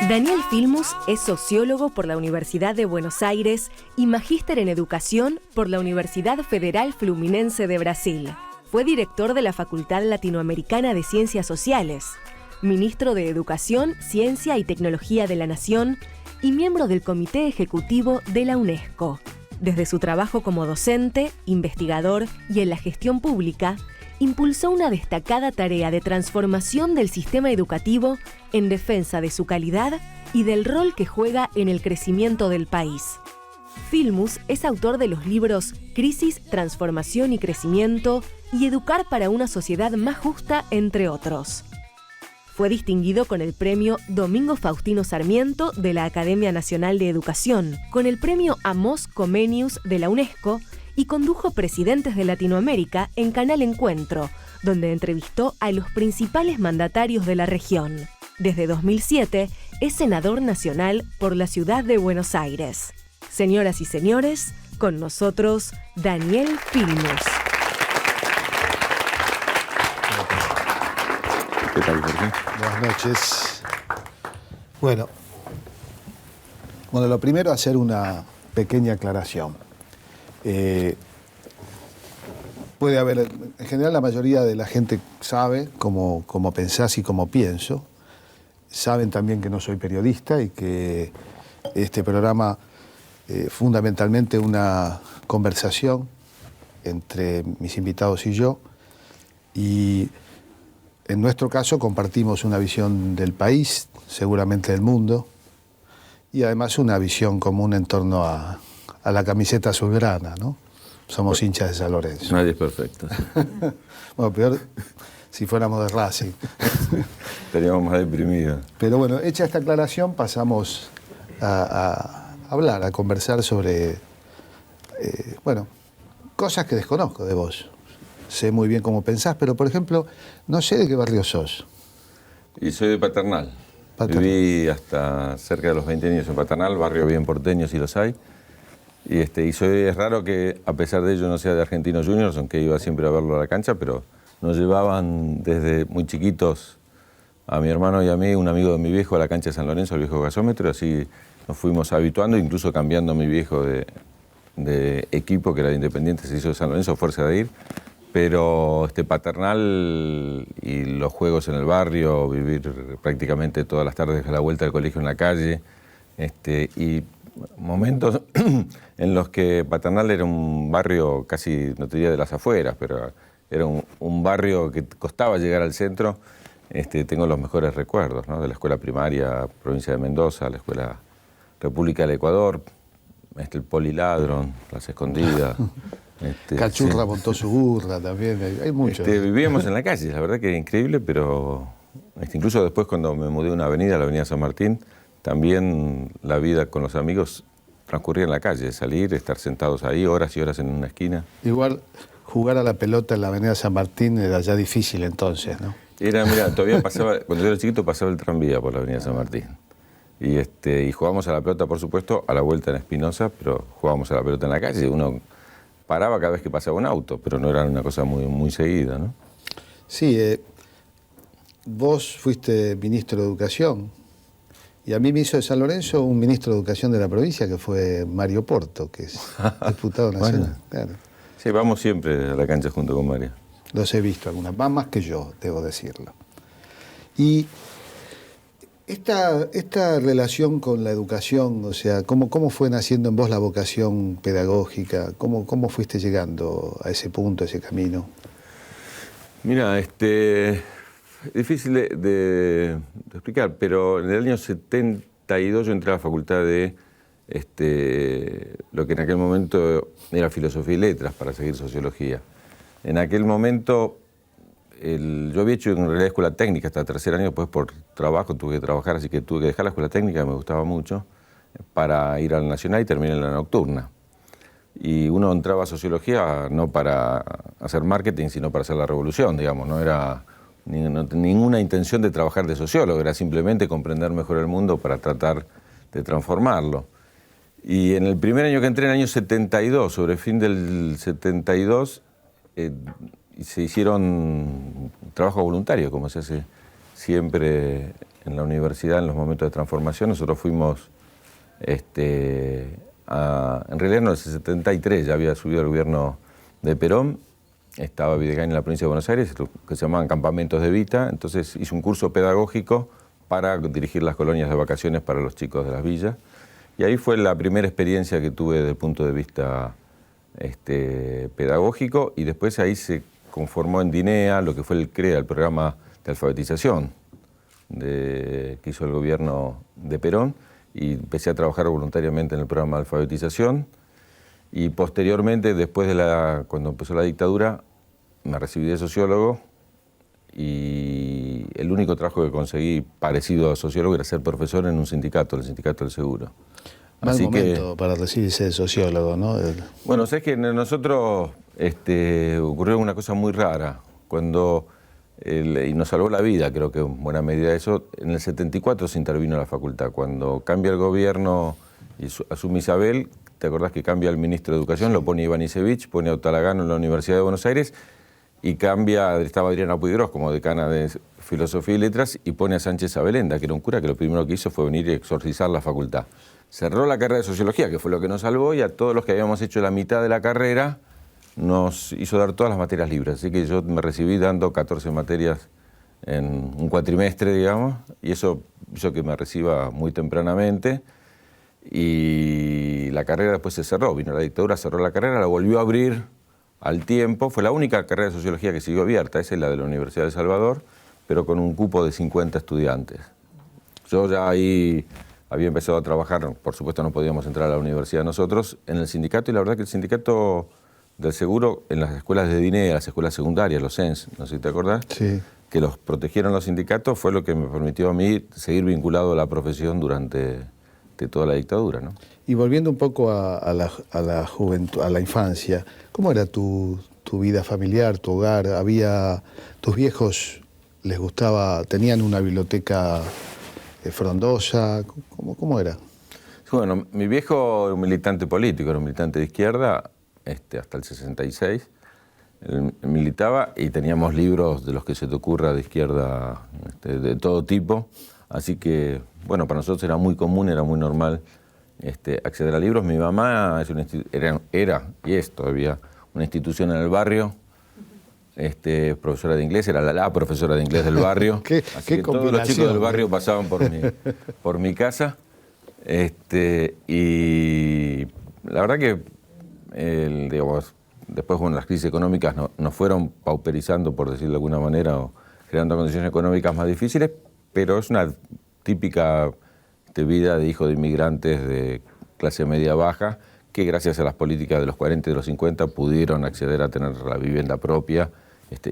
Daniel Filmus es sociólogo por la Universidad de Buenos Aires y magíster en educación por la Universidad Federal Fluminense de Brasil. Fue director de la Facultad Latinoamericana de Ciencias Sociales, ministro de Educación, Ciencia y Tecnología de la Nación y miembro del Comité Ejecutivo de la UNESCO. Desde su trabajo como docente, investigador y en la gestión pública, impulsó una destacada tarea de transformación del sistema educativo en defensa de su calidad y del rol que juega en el crecimiento del país. Filmus es autor de los libros Crisis, Transformación y Crecimiento y Educar para una sociedad más justa, entre otros. Fue distinguido con el premio Domingo Faustino Sarmiento de la Academia Nacional de Educación, con el premio Amos Comenius de la UNESCO y condujo Presidentes de Latinoamérica en Canal Encuentro, donde entrevistó a los principales mandatarios de la región. Desde 2007 es senador nacional por la ciudad de Buenos Aires. Señoras y señores, con nosotros Daniel Filmus. ¿Qué tal, Jorge? Buenas noches. Bueno, lo primero, hacer una pequeña aclaración. Puede haber, en general la mayoría de la gente sabe cómo pensás y cómo pienso. Saben también que no soy periodista y que este programa fundamentalmente una conversación entre mis invitados y yo. Y en nuestro caso compartimos una visión del país, seguramente del mundo, y además una visión común en torno a la camiseta azulgrana, ¿no? Somos hinchas de San Lorenzo. Nadie es perfecto. Bueno, peor si fuéramos de Racing. Estaríamos más deprimidos. Pero bueno, hecha esta aclaración, pasamos a hablar, a conversar sobre, cosas que desconozco de vos. Sé muy bien cómo pensás, pero por ejemplo, no sé de qué barrio sos. Y soy de Paternal. Viví hasta cerca de los 20 años en Paternal, barrio bien porteño si los hay. Y es raro que a pesar de ello no sea de Argentinos Juniors, aunque iba siempre a verlo a la cancha, pero nos llevaban desde muy chiquitos a mi hermano y a mí, un amigo de mi viejo, a la cancha de San Lorenzo, el viejo gasómetro, y así nos fuimos habituando, incluso cambiando a mi viejo de equipo, que era de Independiente, se hizo de San Lorenzo, fuerza de ir. Pero Paternal y los juegos en el barrio, vivir prácticamente todas las tardes a la vuelta del colegio en la calle, y momentos en los que Paternal era un barrio casi, no te diría de las afueras, pero era un barrio que costaba llegar al centro. Tengo los mejores recuerdos, ¿no? De la escuela primaria, provincia de Mendoza, la escuela República del Ecuador, el Poliladron, las Escondidas. Cachurra sí. montó su burra también, hay mucho. Vivíamos en la calle, la verdad que era increíble, pero incluso después cuando me mudé a una avenida, la avenida San Martín, también la vida con los amigos transcurría en la calle, salir, estar sentados ahí horas y horas en una esquina. Igual jugar a la pelota en la avenida San Martín era ya difícil entonces, ¿no? Mira, todavía pasaba, cuando yo era chiquito pasaba el tranvía por la avenida San Martín. Y jugábamos a la pelota, por supuesto, a la vuelta en Espinosa, pero jugábamos a la pelota en la calle. Uno paraba cada vez que pasaba un auto, pero no era una cosa muy, muy seguida, ¿no? Sí, vos fuiste ministro de Educación y a mí me hizo de San Lorenzo un ministro de Educación de la provincia que fue Mario Porto, que es diputado nacional. Bueno. Claro. Sí, vamos siempre a la cancha junto con Mario. Los he visto algunas, más que yo, debo decirlo. Y esta relación con la educación, o sea, ¿cómo fue naciendo en vos la vocación pedagógica? ¿Cómo fuiste llegando a ese punto, a ese camino? Mira, difícil de explicar, pero en el año 72 yo entré a la facultad de lo que en aquel momento era Filosofía y Letras para seguir Sociología. En aquel momento yo había hecho en realidad escuela técnica hasta tercer año, después por trabajo tuve que trabajar, así que tuve que dejar la escuela técnica, me gustaba mucho, para ir al Nacional y terminé en la nocturna. Y uno entraba a Sociología no para hacer marketing, sino para hacer la revolución, digamos, no era ninguna intención de trabajar de sociólogo, era simplemente comprender mejor el mundo para tratar de transformarlo. Y en el primer año que entré, en el año 72, sobre el fin del 72, se hicieron trabajos voluntarios, como se hace siempre en la universidad en los momentos de transformación. Nosotros fuimos, en realidad no, en el 73 ya había subido el gobierno de Perón, estaba Videgain en la provincia de Buenos Aires, que se llamaban campamentos de Evita, entonces hice un curso pedagógico para dirigir las colonias de vacaciones para los chicos de las villas. Y ahí fue la primera experiencia que tuve desde el punto de vista pedagógico, y después ahí se conformó en DINEA lo que fue el CREA, el programa de alfabetización que hizo el gobierno de Perón, y empecé a trabajar voluntariamente en el programa de alfabetización. Y posteriormente, después cuando empezó la dictadura, me recibí de sociólogo, y el único trabajo que conseguí parecido a sociólogo era ser profesor en un sindicato, el Sindicato del Seguro. Mal momento para recibirse de sociólogo, ¿no? Bueno, sabes que nosotros ocurrió una cosa muy rara, y nos salvó la vida, creo que en buena medida eso. En el 74 se intervino la facultad. Cuando cambia el gobierno y asume Isabel, ¿te acordás que cambia el ministro de Educación? Lo pone Ivanišević, pone a Otalagano en la Universidad de Buenos Aires, y estaba Adriana Puiggrós como decana de Filosofía y Letras, y pone a Sánchez Abelenda, que era un cura que lo primero que hizo fue venir y exorcizar la facultad. Cerró la carrera de Sociología, que fue lo que nos salvó, y a todos los que habíamos hecho la mitad de la carrera nos hizo dar todas las materias libres. Así que yo me recibí dando 14 materias en un cuatrimestre, digamos, y eso hizo que me reciba muy tempranamente. Y la carrera después se cerró, vino la dictadura, cerró la carrera, la volvió a abrir al tiempo. Fue la única carrera de Sociología que siguió abierta, esa es la de la Universidad de El Salvador, pero con un cupo de 50 estudiantes. Yo ya ahí había empezado a trabajar, por supuesto no podíamos entrar a la universidad nosotros, en el sindicato, y la verdad que el sindicato del seguro, en las escuelas de DINEA, las escuelas secundarias, los CENS, no sé si te acordás, sí, que los protegieron los sindicatos, fue lo que me permitió a mí seguir vinculado a la profesión durante toda la dictadura, ¿no? Y volviendo un poco a la juventud, a la infancia, ¿cómo era tu vida familiar, tu hogar? ¿Tus viejos les gustaba, tenían una biblioteca frondosa? ¿Cómo era? Bueno, mi viejo era un militante político, era un militante de izquierda, hasta el 66. Él militaba, y teníamos libros de los que se te ocurra de izquierda, de todo tipo. Así que, bueno, para nosotros era muy común, era muy normal acceder a libros. Mi mamá era y es todavía una institución en el barrio, profesora de inglés, era la profesora de inglés del barrio. Así que todos los chicos del barrio pasaban por mi casa. Y la verdad que, digamos, después las crisis económicas nos fueron pauperizando, por decirlo de alguna manera, o creando condiciones económicas más difíciles, pero es una típica vida de hijo de inmigrantes de clase media baja, que gracias a las políticas de los 40 y de los 50 pudieron acceder a tener la vivienda propia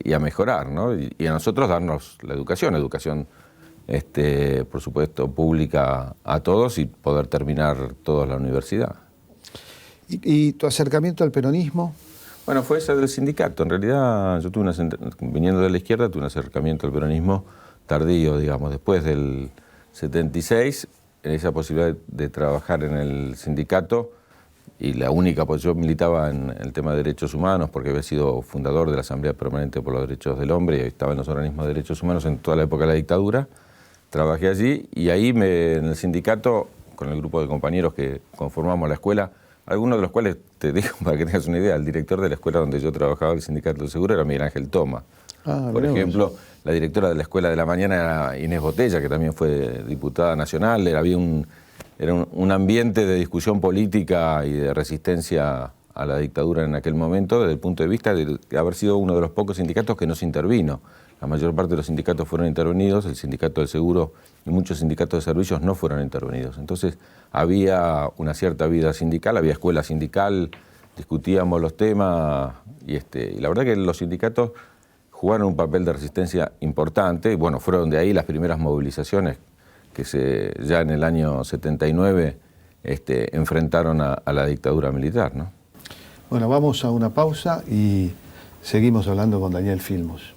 y a mejorar, ¿no? Y a nosotros darnos la educación, por supuesto, pública a todos, y poder terminar todos la universidad. ¿Y tu acercamiento al peronismo? Bueno, fue ese del sindicato. En realidad, yo viniendo de la izquierda, tuve un acercamiento al peronismo tardío, digamos, después del 76, en esa posibilidad de trabajar en el sindicato, y la única, pues yo militaba en el tema de derechos humanos, porque había sido fundador de la Asamblea Permanente por los Derechos del Hombre, y estaba en los organismos de derechos humanos en toda la época de la dictadura. Trabajé allí, y ahí en el sindicato, con el grupo de compañeros que conformamos la escuela, algunos de los cuales, te digo para que tengas una idea, el director de la escuela donde yo trabajaba, el Sindicato del Seguro, era Miguel Ángel Toma. Por ejemplo, la directora de la Escuela de la Mañana era Inés Botella, que también fue diputada nacional. Había un ambiente de discusión política y de resistencia a la dictadura en aquel momento, desde el punto de vista de haber sido uno de los pocos sindicatos que no se intervino. La mayor parte de los sindicatos fueron intervenidos, el Sindicato del Seguro y muchos sindicatos de servicios no fueron intervenidos. Entonces había una cierta vida sindical, había escuela sindical, discutíamos los temas, y la verdad que los sindicatos jugaron un papel de resistencia importante. Y bueno, fueron de ahí las primeras movilizaciones que ya en el año 79 enfrentaron a la dictadura militar, ¿no? Bueno, vamos a una pausa y seguimos hablando con Daniel Filmus.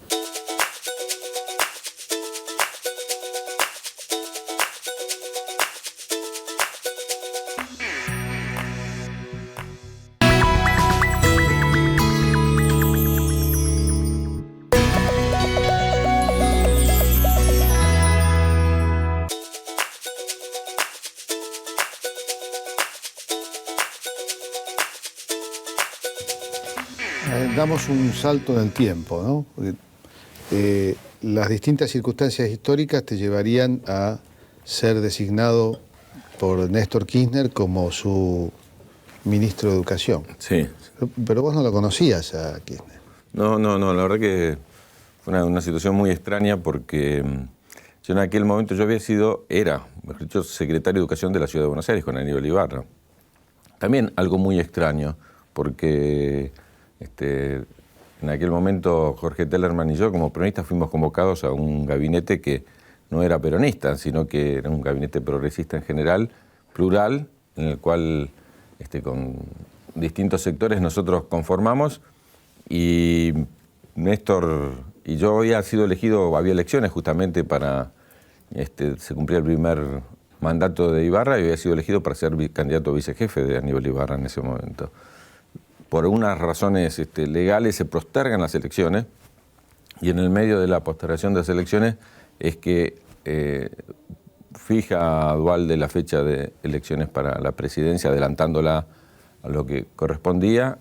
damos un salto en el tiempo, ¿no? Las distintas circunstancias históricas te llevarían a ser designado por Néstor Kirchner como su ministro de Educación. Sí. Pero vos no lo conocías a Kirchner. No, la verdad que fue una situación muy extraña porque yo en aquel momento era, mejor dicho, secretario de Educación de la Ciudad de Buenos Aires con Aníbal Ibarra. También algo muy extraño, porque en aquel momento Jorge Tellerman y yo como peronistas fuimos convocados a un gabinete que no era peronista, sino que era un gabinete progresista en general, plural, en el cual con distintos sectores nosotros conformamos, y Néstor y yo había elecciones justamente para, se cumplía el primer mandato de Ibarra y había sido elegido para ser candidato a vicejefe de Aníbal Ibarra en ese momento. Por unas razones legales se postergan las elecciones, y en el medio de la postergación de las elecciones es que fija a Duhalde la fecha de elecciones para la presidencia, adelantándola a lo que correspondía,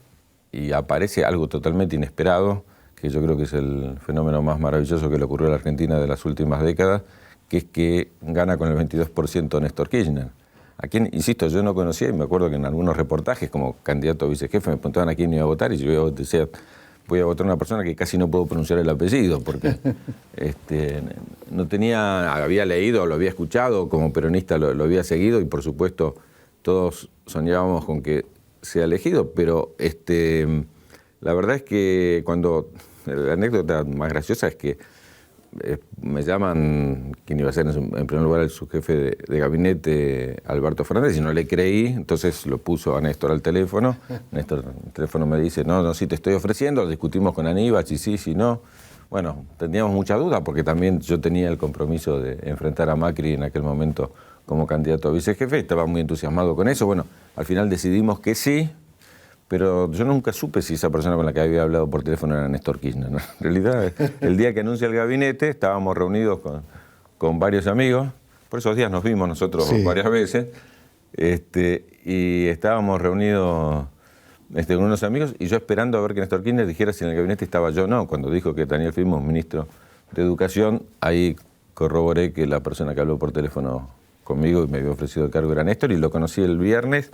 y aparece algo totalmente inesperado, que yo creo que es el fenómeno más maravilloso que le ocurrió a la Argentina de las últimas décadas, que es que gana con el 22% Néstor Kirchner. A quien, insisto, yo no conocía, y me acuerdo que en algunos reportajes como candidato a vicejefe me preguntaban a quién iba a votar, y yo decía, voy a votar a una persona que casi no puedo pronunciar el apellido, porque no tenía, había leído, lo había escuchado, como peronista lo había seguido, y por supuesto todos soñábamos con que sea elegido, pero la verdad es que la anécdota más graciosa es que me llaman, quien iba a ser en primer lugar el subjefe de gabinete, Alberto Fernández, y no le creí, entonces lo puso a Néstor al teléfono. Néstor, el teléfono me dice, no, sí te estoy ofreciendo, discutimos con Aníbal, si no. Bueno, teníamos mucha duda porque también yo tenía el compromiso de enfrentar a Macri en aquel momento como candidato a vicejefe, estaba muy entusiasmado con eso. Bueno, al final decidimos que sí, pero yo nunca supe si esa persona con la que había hablado por teléfono era Néstor Kirchner, ¿no? En realidad, el día que anuncia el gabinete, estábamos reunidos con varios amigos, por esos días nos vimos nosotros varias veces, y estábamos reunidos con unos amigos, y yo esperando a ver que Néstor Kirchner dijera si en el gabinete estaba yo o no. Cuando dijo que Daniel Filmus, ministro de Educación, ahí corroboré que la persona que habló por teléfono conmigo y me había ofrecido el cargo era Néstor, y lo conocí el viernes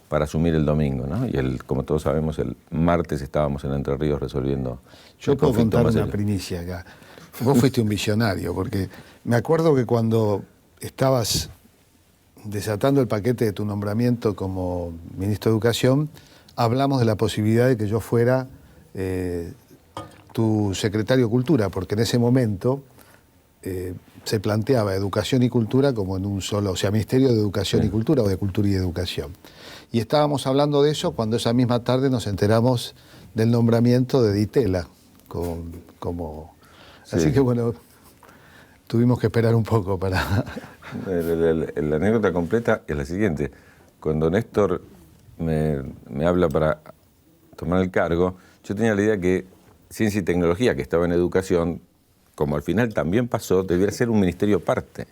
para asumir el domingo, ¿no? Y como todos sabemos, el martes estábamos en Entre Ríos resolviendo. Yo puedo contar una primicia acá. Vos fuiste un visionario, porque me acuerdo que cuando estabas desatando el paquete de tu nombramiento como ministro de Educación, hablamos de la posibilidad de que yo fuera tu secretario de Cultura, porque en ese momento se planteaba Educación y Cultura como en un solo, o sea, Ministerio de Educación y Cultura o de Cultura y Educación. Y estábamos hablando de eso cuando esa misma tarde nos enteramos del nombramiento de Di Tella como... Sí. Así que bueno, tuvimos que esperar un poco para... La anécdota completa es la siguiente. Cuando Néstor me habla para tomar el cargo, yo tenía la idea que Ciencia y Tecnología, que estaba en Educación, como al final también pasó, debiera ser un ministerio aparte.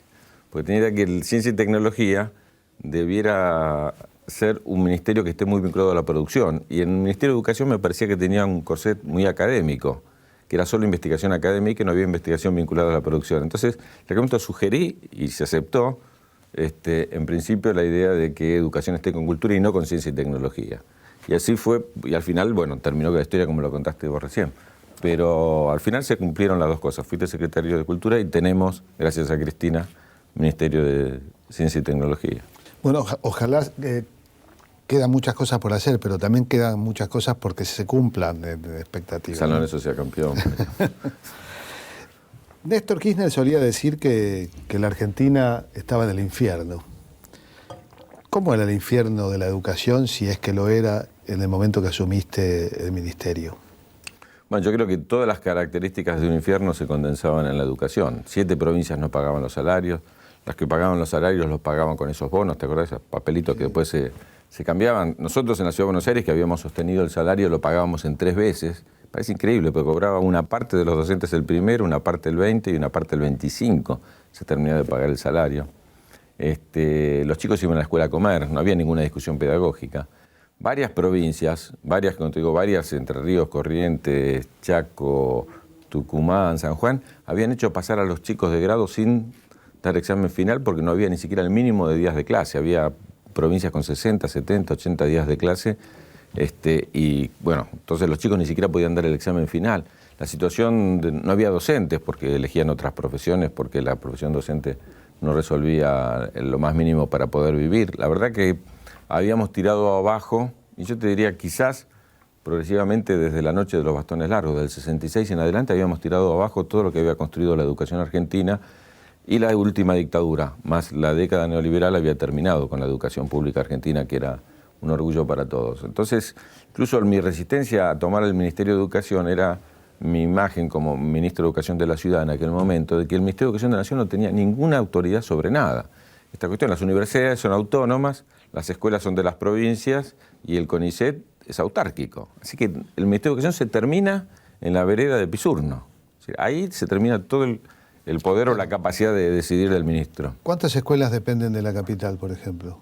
Porque tenía la idea que Ciencia y Tecnología debiera ser un ministerio que esté muy vinculado a la producción. Y en el Ministerio de Educación me parecía que tenía un corset muy académico, que era solo investigación académica y no había investigación vinculada a la producción. Entonces, en aquel momento sugerí, y se aceptó, en principio la idea de que educación esté con cultura y no con ciencia y tecnología. Y así fue, y al final, bueno, terminó con la historia como lo contaste vos recién. Pero al final se cumplieron las dos cosas. Fuiste secretario de Cultura y tenemos, gracias a Cristina, Ministerio de Ciencia y Tecnología. Bueno, ojalá quedan muchas cosas por hacer, pero también quedan muchas cosas porque se cumplan de expectativas. San Lorenzo sea campeón. Néstor Kirchner solía decir que la Argentina estaba en el infierno. ¿Cómo era el infierno de la educación si es que lo era en el momento que asumiste el ministerio? Bueno, yo creo que todas las características de un infierno se condensaban en la educación. 7 provincias no pagaban los salarios, las que pagaban los salarios los pagaban con esos bonos, ¿te acordás? Esos papelitos que después se cambiaban. Nosotros en la Ciudad de Buenos Aires, que habíamos sostenido el salario, lo pagábamos en 3 veces. Parece increíble, porque cobraba una parte de los docentes el primero, una parte el 20 y una parte el 25. Se terminaba de pagar el salario. Los chicos iban a la escuela a comer, no había ninguna discusión pedagógica. varias provincias, como te digo, varias, Entre Ríos, Corrientes, Chaco, Tucumán, San Juan, habían hecho pasar a los chicos de grado sin dar examen final porque no había ni siquiera el mínimo de días de clase. Había provincias con 60, 70, 80 días de clase y bueno, entonces los chicos ni siquiera podían dar el examen final. La situación, no había docentes porque elegían otras profesiones, porque la profesión docente no resolvía lo más mínimo para poder vivir. La verdad que habíamos tirado abajo, y yo te diría quizás progresivamente desde la noche de los bastones largos, del 66 en adelante, habíamos tirado abajo todo lo que había construido la educación argentina, y la última dictadura, más la década neoliberal, había terminado con la educación pública argentina, que era un orgullo para todos. Entonces, incluso mi resistencia a tomar el Ministerio de Educación era mi imagen como ministro de Educación de la ciudad en aquel momento, de que el Ministerio de Educación de la Nación no tenía ninguna autoridad sobre nada. Esta cuestión, las universidades son autónomas, las escuelas son de las provincias y el CONICET es autárquico. Así que el Ministerio de Educación se termina en la vereda de Pisurno. Ahí se termina todo el poder o la capacidad de decidir del ministro. ¿Cuántas escuelas dependen de la capital, por ejemplo?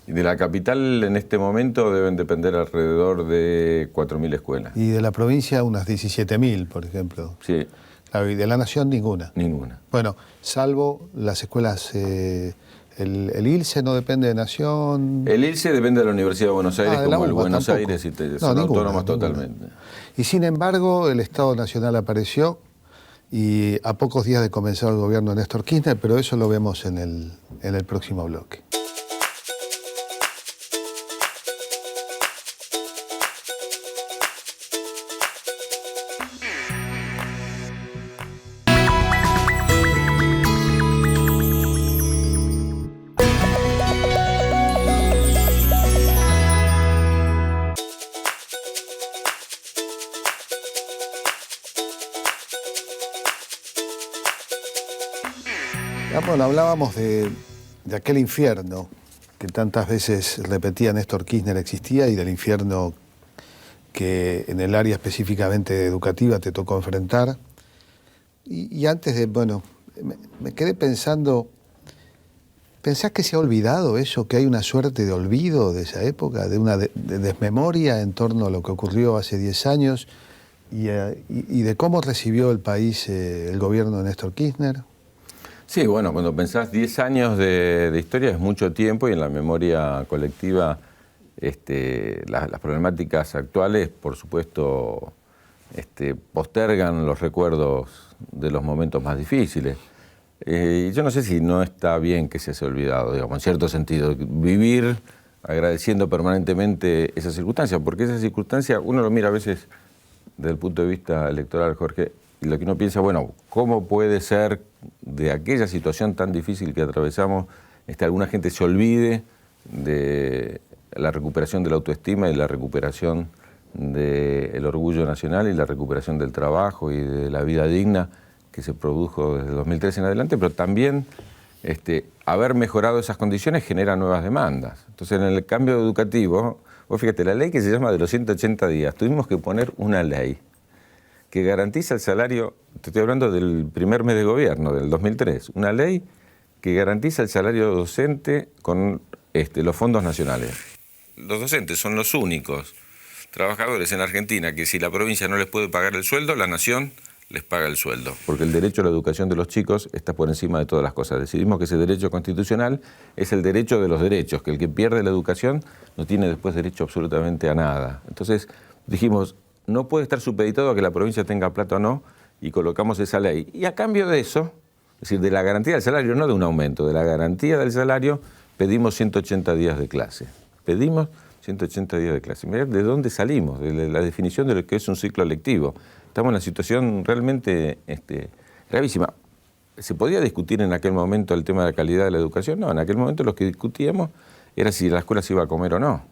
De la capital en este momento deben depender alrededor de 4.000 escuelas. Y de la provincia unas 17.000, por ejemplo. Sí. Y de la nación ninguna. Ninguna. Bueno, salvo las escuelas, el ILSE no depende de nación. El ILSE depende de la Universidad de Buenos Aires, como el Buenos tampoco. Aires, son autónomos totalmente. Y sin embargo, el Estado Nacional apareció y a pocos días de comenzar el gobierno de Néstor Kirchner, pero eso lo vemos en el próximo bloque. Bueno, hablábamos de aquel infierno que tantas veces repetía Néstor Kirchner existía y del infierno que en el área específicamente educativa te tocó enfrentar. Y antes de, bueno, me quedé pensando, ¿pensás que se ha olvidado eso, que hay una suerte de olvido de esa época, de una desmemoria en torno a lo que ocurrió hace 10 años y de cómo recibió el país el gobierno de Néstor Kirchner? Sí, bueno, cuando pensás 10 años de historia es mucho tiempo y en la memoria colectiva las problemáticas actuales, por supuesto, postergan los recuerdos de los momentos más difíciles. Yo no sé si no está bien que se haya olvidado, digamos, en cierto sentido, vivir agradeciendo permanentemente esa circunstancia, porque esa circunstancia uno lo mira a veces desde el punto de vista electoral, Jorge, y lo que uno piensa, bueno, ¿cómo puede ser de aquella situación tan difícil que atravesamos, alguna gente se olvide de la recuperación de la autoestima y la recuperación del orgullo nacional y la recuperación del trabajo y de la vida digna que se produjo desde 2013 en adelante, pero también haber mejorado esas condiciones genera nuevas demandas. Entonces, en el cambio educativo, vos fíjate, la ley que se llama de los 180 días, tuvimos que poner una ley que garantiza el salario, te estoy hablando del primer mes de gobierno, del 2003, una ley que garantiza el salario docente con los fondos nacionales. Los docentes son los únicos trabajadores en Argentina que si la provincia no les puede pagar el sueldo, la nación les paga el sueldo. Porque el derecho a la educación de los chicos está por encima de todas las cosas. Decidimos que ese derecho constitucional es el derecho de los derechos, que el que pierde la educación no tiene después derecho absolutamente a nada. Entonces dijimos, no puede estar supeditado a que la provincia tenga plata o no, y colocamos esa ley. Y a cambio de eso, es decir, de la garantía del salario, no de un aumento, de la garantía del salario, pedimos 180 días de clase. Pedimos 180 días de clase. Mirá de dónde salimos, de la definición de lo que es un ciclo lectivo. Estamos en una situación realmente gravísima. ¿Se podía discutir en aquel momento el tema de la calidad de la educación? No, en aquel momento lo que discutíamos era si la escuela se iba a comer o no.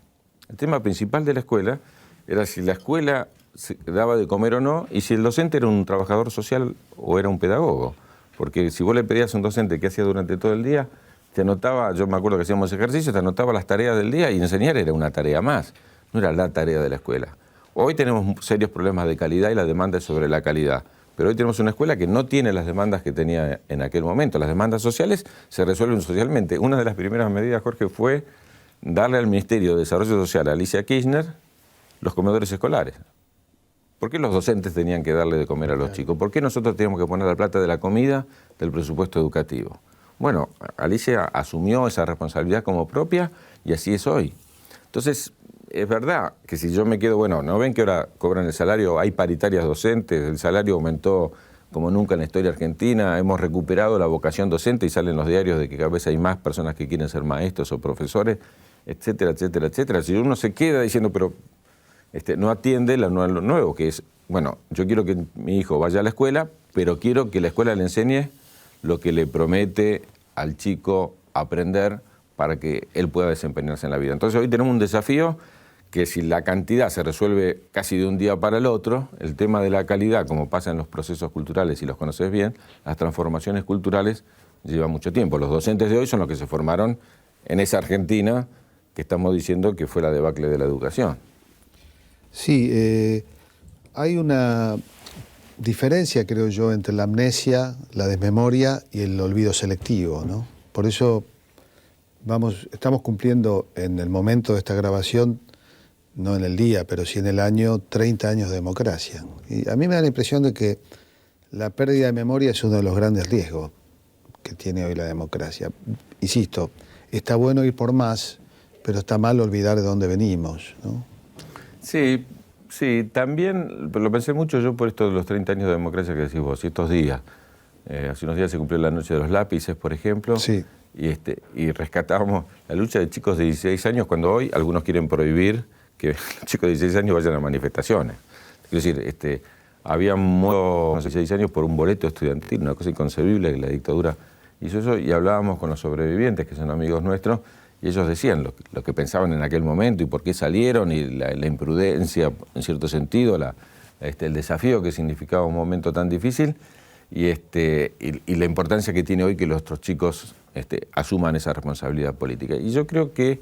El tema principal de la escuela era si la escuela se daba de comer o no, y si el docente era un trabajador social o era un pedagogo. Porque si vos le pedías a un docente qué hacía durante todo el día, te anotaba, yo me acuerdo que hacíamos ejercicios, te anotaba las tareas del día y enseñar era una tarea más, no era la tarea de la escuela. Hoy tenemos serios problemas de calidad y la demanda es sobre la calidad. Pero hoy tenemos una escuela que no tiene las demandas que tenía en aquel momento. Las demandas sociales se resuelven socialmente. Una de las primeras medidas, Jorge, fue darle al Ministerio de Desarrollo Social, a Alicia Kirchner, los comedores escolares. ¿Por qué los docentes tenían que darle de comer a los chicos? ¿Por qué nosotros teníamos que poner la plata de la comida del presupuesto educativo? Bueno, Alicia asumió esa responsabilidad como propia y así es hoy. Entonces, es verdad que si yo me quedo, bueno, ¿no ven que ahora cobran el salario? Hay paritarias docentes, el salario aumentó como nunca en la historia argentina, hemos recuperado la vocación docente y salen los diarios de que cada vez hay más personas que quieren ser maestros o profesores, etcétera, etcétera, etcétera. Si uno se queda diciendo, pero no atiende lo nuevo, que es, bueno, yo quiero que mi hijo vaya a la escuela, pero quiero que la escuela le enseñe lo que le promete al chico aprender para que él pueda desempeñarse en la vida. Entonces hoy tenemos un desafío que si la cantidad se resuelve casi de un día para el otro, el tema de la calidad, como pasa en los procesos culturales, si los conoces bien, las transformaciones culturales llevan mucho tiempo. Los docentes de hoy son los que se formaron en esa Argentina que estamos diciendo que fue la debacle de la educación. Sí, hay una diferencia, creo yo, entre la amnesia, la desmemoria y el olvido selectivo, ¿no? Por eso estamos cumpliendo en el momento de esta grabación, no en el día, pero sí en el año, 30 años de democracia. Y a mí me da la impresión de que la pérdida de memoria es uno de los grandes riesgos que tiene hoy la democracia. Insisto, está bueno ir por más, pero está mal olvidar de dónde venimos, ¿no? Sí, sí, también lo pensé mucho yo por esto de los 30 años de democracia que decís vos, y estos días. Hace unos días se cumplió la noche de los lápices, por ejemplo, sí. y rescatábamos la lucha de chicos de 16 años cuando hoy algunos quieren prohibir que los chicos de 16 años vayan a manifestaciones. Quiero decir, había muerto 16 años por un boleto estudiantil, una cosa inconcebible que la dictadura hizo eso, y hablábamos con los sobrevivientes, que son amigos nuestros, y ellos decían lo que pensaban en aquel momento y por qué salieron, y la imprudencia, en cierto sentido, el desafío que significaba un momento tan difícil, y la importancia que tiene hoy que nuestros chicos asuman esa responsabilidad política. Y yo creo que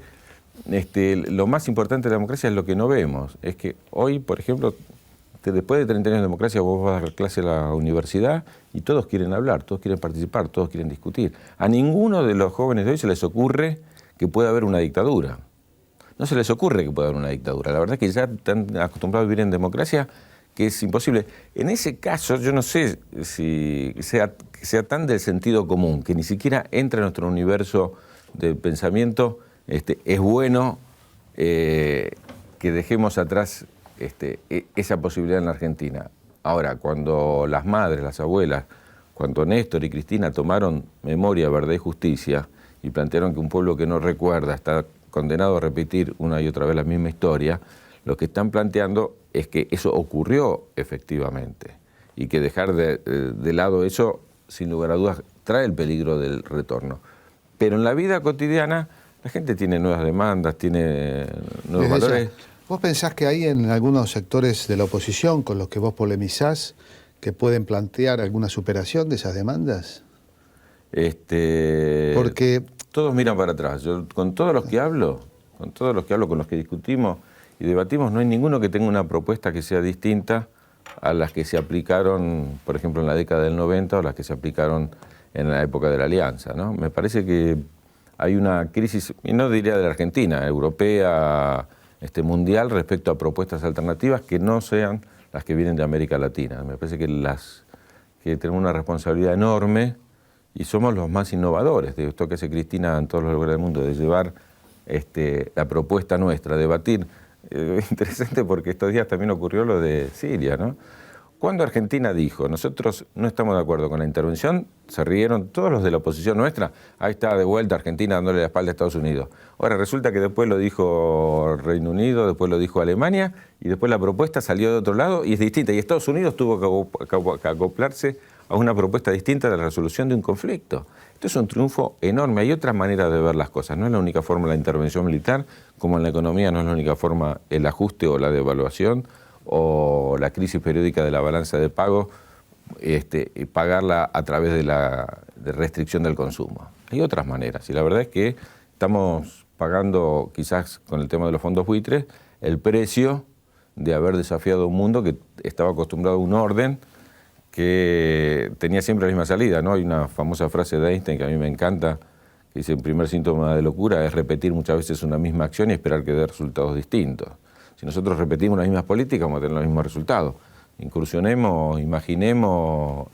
lo más importante de la democracia es lo que no vemos. Es que hoy, por ejemplo, después de 30 años de democracia, vos vas a dar clase a la universidad y todos quieren hablar, todos quieren participar, todos quieren discutir. A ninguno de los jóvenes de hoy se les ocurre que pueda haber una dictadura. No se les ocurre que pueda haber una dictadura. La verdad es que ya están acostumbrados a vivir en democracia que es imposible. En ese caso, yo no sé si sea tan del sentido común, que ni siquiera entra en nuestro universo de pensamiento. Es bueno que dejemos atrás esa posibilidad en la Argentina. Ahora, cuando las madres, las abuelas, cuando Néstor y Cristina tomaron memoria, verdad y justicia y plantearon que un pueblo que no recuerda está condenado a repetir una y otra vez la misma historia, lo que están planteando es que eso ocurrió efectivamente y que dejar de lado eso, sin lugar a dudas, trae el peligro del retorno. Pero en la vida cotidiana la gente tiene nuevas demandas, tiene nuevos valores. ¿Vos pensás que hay en algunos sectores de la oposición con los que vos polemizás que pueden plantear alguna superación de esas demandas? Porque todos miran para atrás. Yo con todos los que hablo, con los que discutimos y debatimos, no hay ninguno que tenga una propuesta que sea distinta a las que se aplicaron, por ejemplo, en la década del 90 o las que se aplicaron en la época de la Alianza, ¿no? Me parece que hay una crisis, y no diría de la Argentina, europea, mundial, respecto a propuestas alternativas que no sean las que vienen de América Latina. Me parece que tenemos una responsabilidad enorme y somos los más innovadores de esto que hace Cristina en todos los lugares del mundo, de llevar la propuesta nuestra, debatir. Interesante porque estos días también ocurrió lo de Siria, ¿no? Cuando Argentina dijo, nosotros no estamos de acuerdo con la intervención, se rieron todos los de la oposición nuestra, ahí está de vuelta Argentina dándole la espalda a Estados Unidos. Ahora resulta que después lo dijo Reino Unido, después lo dijo Alemania, y después la propuesta salió de otro lado y es distinta. Y Estados Unidos tuvo que acoplarse a una propuesta distinta de la resolución de un conflicto. Esto es un triunfo enorme. Hay otras maneras de ver las cosas. No es la única forma la intervención militar, como en la economía no es la única forma el ajuste o la devaluación, o la crisis periódica de la balanza de pago, y pagarla a través de restricción del consumo. Hay otras maneras, y la verdad es que estamos pagando, quizás con el tema de los fondos buitres, el precio de haber desafiado un mundo que estaba acostumbrado a un orden que tenía siempre la misma salida, ¿no? Hay una famosa frase de Einstein que a mí me encanta, que dice el primer síntoma de locura es repetir muchas veces una misma acción y esperar que dé resultados distintos. Si nosotros repetimos las mismas políticas, vamos a tener los mismos resultados. Incursionemos, imaginemos,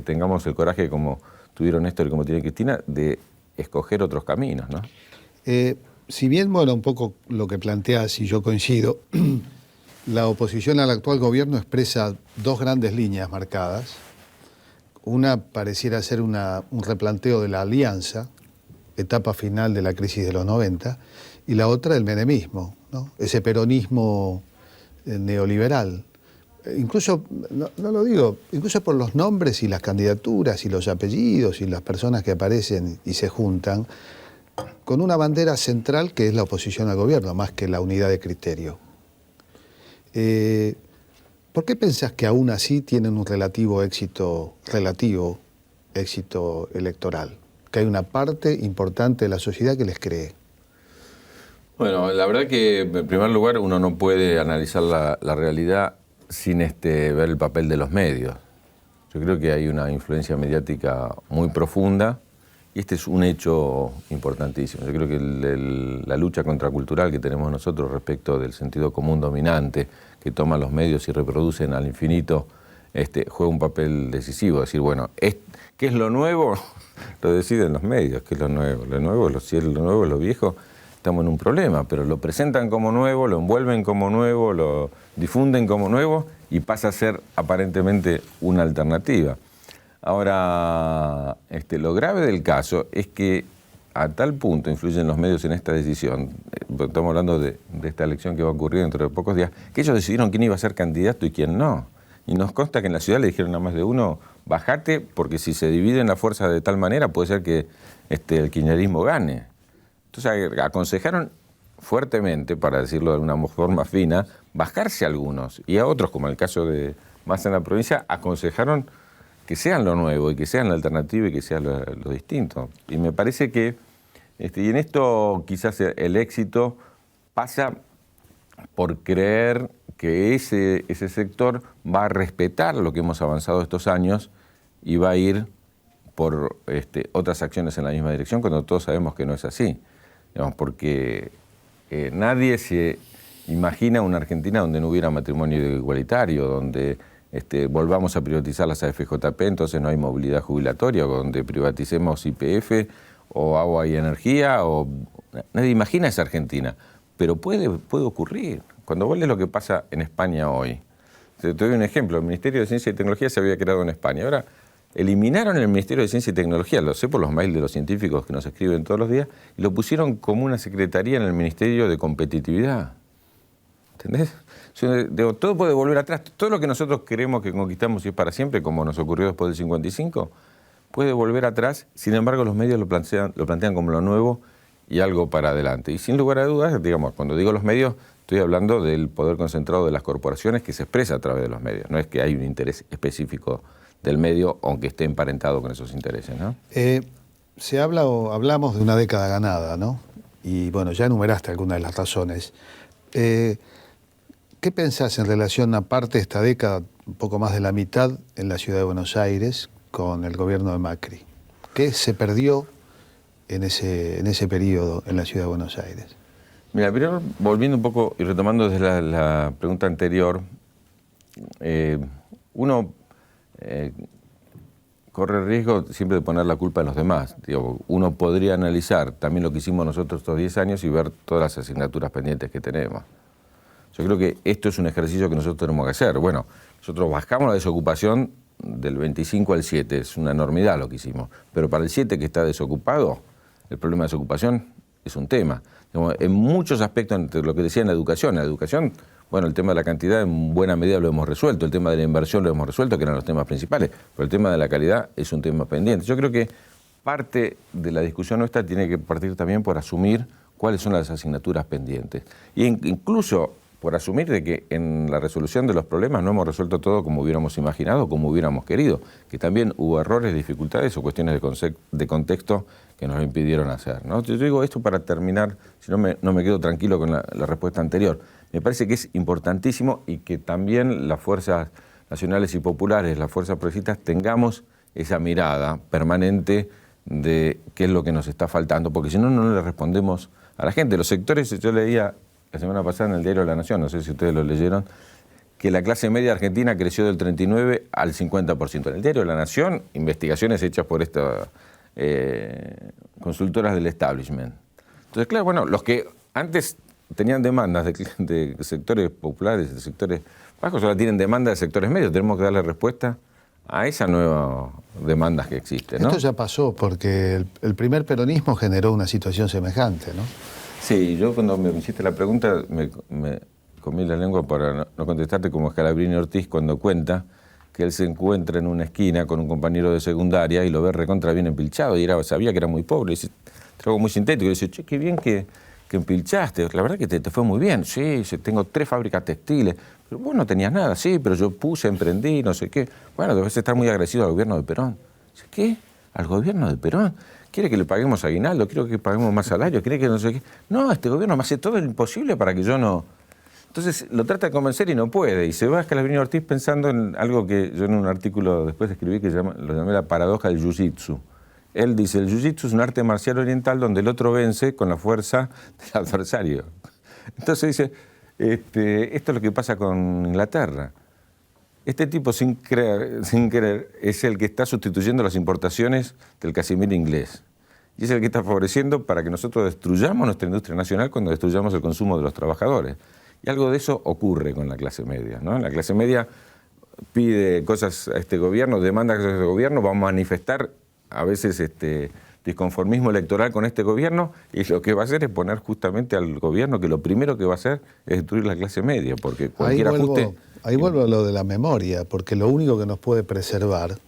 tengamos el coraje como tuvieron Néstor y como tiene Cristina, de escoger otros caminos, ¿no? Si bien, bueno, un poco lo que planteas y yo coincido, la oposición al actual gobierno expresa dos grandes líneas marcadas. Una pareciera ser un replanteo de la alianza, etapa final de la crisis de los 90, y la otra el menemismo, ¿no? Ese peronismo neoliberal. Incluso, no lo digo, incluso por los nombres y las candidaturas y los apellidos y las personas que aparecen y se juntan, con una bandera central que es la oposición al gobierno, más que la unidad de criterio. ¿Por qué pensás que aún así tienen un relativo éxito electoral? Que hay una parte importante de la sociedad que les cree. Bueno, la verdad que en primer lugar uno no puede analizar la realidad sin ver el papel de los medios. Yo creo que hay una influencia mediática muy profunda y este es un hecho importantísimo. Yo creo que la lucha contracultural que tenemos nosotros respecto del sentido común dominante que toman los medios y reproducen al infinito, juega un papel decisivo. Decir, bueno, ¿qué es lo nuevo? Lo deciden los medios. ¿Qué es lo nuevo? Lo nuevo es lo viejo. Estamos en un problema, pero lo presentan como nuevo, lo envuelven como nuevo, lo difunden como nuevo y pasa a ser aparentemente una alternativa. Ahora, lo grave del caso es que a tal punto influyen los medios en esta decisión, estamos hablando de esta elección que va a ocurrir dentro de pocos días, que ellos decidieron quién iba a ser candidato y quién no. Y nos consta que en la ciudad le dijeron a más de uno, bajate, porque si se dividen las fuerzas de tal manera puede ser que el kirchnerismo gane. Entonces aconsejaron fuertemente, para decirlo de una forma fina, bajarse a algunos y a otros, como el caso de Massa en la provincia, aconsejaron que sean lo nuevo y que sean la alternativa y que sean lo distinto. Y me parece que, y en esto quizás el éxito pasa por creer que ese sector va a respetar lo que hemos avanzado estos años y va a ir por otras acciones en la misma dirección, cuando todos sabemos que no es así. Digamos, porque nadie se imagina una Argentina donde no hubiera matrimonio igualitario, donde volvamos a privatizar las AFJP, entonces no hay movilidad jubilatoria, donde privaticemos YPF o agua y energía, nadie imagina esa Argentina, pero puede ocurrir. Cuando vos lees lo que pasa en España hoy, te doy un ejemplo, el Ministerio de Ciencia y Tecnología se había creado en España, ahora eliminaron el Ministerio de Ciencia y Tecnología, lo sé por los mails de los científicos que nos escriben todos los días, y lo pusieron como una secretaría en el Ministerio de Competitividad. ¿Entendés? Todo puede volver atrás. Todo lo que nosotros queremos que conquistamos y es para siempre, como nos ocurrió después del 55, puede volver atrás. Sin embargo, los medios lo plantean como lo nuevo y algo para adelante. Y sin lugar a dudas, digamos, cuando digo los medios, estoy hablando del poder concentrado de las corporaciones que se expresa a través de los medios. No es que hay un interés específico del medio, aunque esté emparentado con esos intereses, ¿no? Hablamos de una década ganada, ¿no? Y bueno, ya enumeraste algunas de las razones. ¿Qué pensás en relación, aparte de esta década, un poco más de la mitad en la ciudad de Buenos Aires, con el gobierno de Macri? ¿Qué se perdió en ese periodo en la ciudad de Buenos Aires? Mira, primero, volviendo un poco y retomando desde la pregunta anterior, uno corre el riesgo siempre de poner la culpa en los demás. Digo, uno podría analizar también lo que hicimos nosotros estos 10 años y ver todas las asignaturas pendientes que tenemos. Yo creo que esto es un ejercicio que nosotros tenemos que hacer. Bueno, nosotros bajamos la desocupación del 25 al 7, es una enormidad lo que hicimos, pero para el 7 que está desocupado, el problema de desocupación es un tema. Digamos, en muchos aspectos, entre lo que decía en la educación, bueno, el tema de la cantidad en buena medida lo hemos resuelto, el tema de la inversión lo hemos resuelto, que eran los temas principales, pero el tema de la calidad es un tema pendiente. Yo creo que parte de la discusión nuestra tiene que partir también por asumir cuáles son las asignaturas pendientes. Y incluso por asumir de que en la resolución de los problemas no hemos resuelto todo como hubiéramos imaginado, como hubiéramos querido, que también hubo errores, dificultades o cuestiones de contexto que nos lo impidieron hacer, ¿no? Yo digo esto para terminar, si no me quedo tranquilo con la respuesta anterior. Me parece que es importantísimo y que también las fuerzas nacionales y populares, las fuerzas progresistas, tengamos esa mirada permanente de qué es lo que nos está faltando, porque si no, no le respondemos a la gente. Los sectores, yo leía la semana pasada en el diario La Nación, no sé si ustedes lo leyeron, que la clase media argentina creció del 39 al 50%. En el diario La Nación, investigaciones hechas por estas consultoras del establishment. Entonces, claro, bueno, los que antes tenían demandas de sectores populares, de sectores bajos, ahora tienen demandas de sectores medios. Tenemos que darle respuesta a esas nuevas demandas que existen, ¿no? Esto ya pasó porque el primer peronismo generó una situación semejante, ¿no? Sí, yo cuando me hiciste la pregunta me comí la lengua para no contestarte, como Scalabrini Ortiz cuando cuenta que él se encuentra en una esquina con un compañero de secundaria y lo ve recontra bien empilchado y sabía que era muy pobre. Y dice, algo muy sintético. Y dice, che, qué bien que empilchaste. La verdad que te fue muy bien. Sí, tengo 3 fábricas textiles. Pero vos no tenías nada. Sí, pero yo emprendí, no sé qué. Bueno, debes estar muy agradecido al gobierno de Perón. Dice, ¿qué? ¿Al gobierno de Perón? ¿Quiere que le paguemos aguinaldo? ¿Quiere que paguemos más salario? ¿Quiere que no sé qué? No, este gobierno me hace todo lo imposible para que yo no... Entonces lo trata de convencer y no puede. Y se va a Scalabrini Ortiz pensando en algo que yo en un artículo después escribí que lo llamé la paradoja del jiu-jitsu. Él dice, el jiu-jitsu es un arte marcial oriental donde el otro vence con la fuerza del adversario. Entonces dice, esto es lo que pasa con Inglaterra. Este tipo, sin querer, es el que está sustituyendo las importaciones del casimir inglés. Y es el que está favoreciendo para que nosotros destruyamos nuestra industria nacional cuando destruyamos el consumo de los trabajadores. Y algo de eso ocurre con la clase media, ¿no? La clase media pide cosas a este gobierno, demanda cosas a este gobierno, va a manifestar a veces disconformismo electoral con este gobierno, y lo que va a hacer es poner justamente al gobierno que lo primero que va a hacer es destruir la clase media, porque cualquier ajuste... Ahí vuelvo a lo de la memoria, porque lo único que nos puede preservar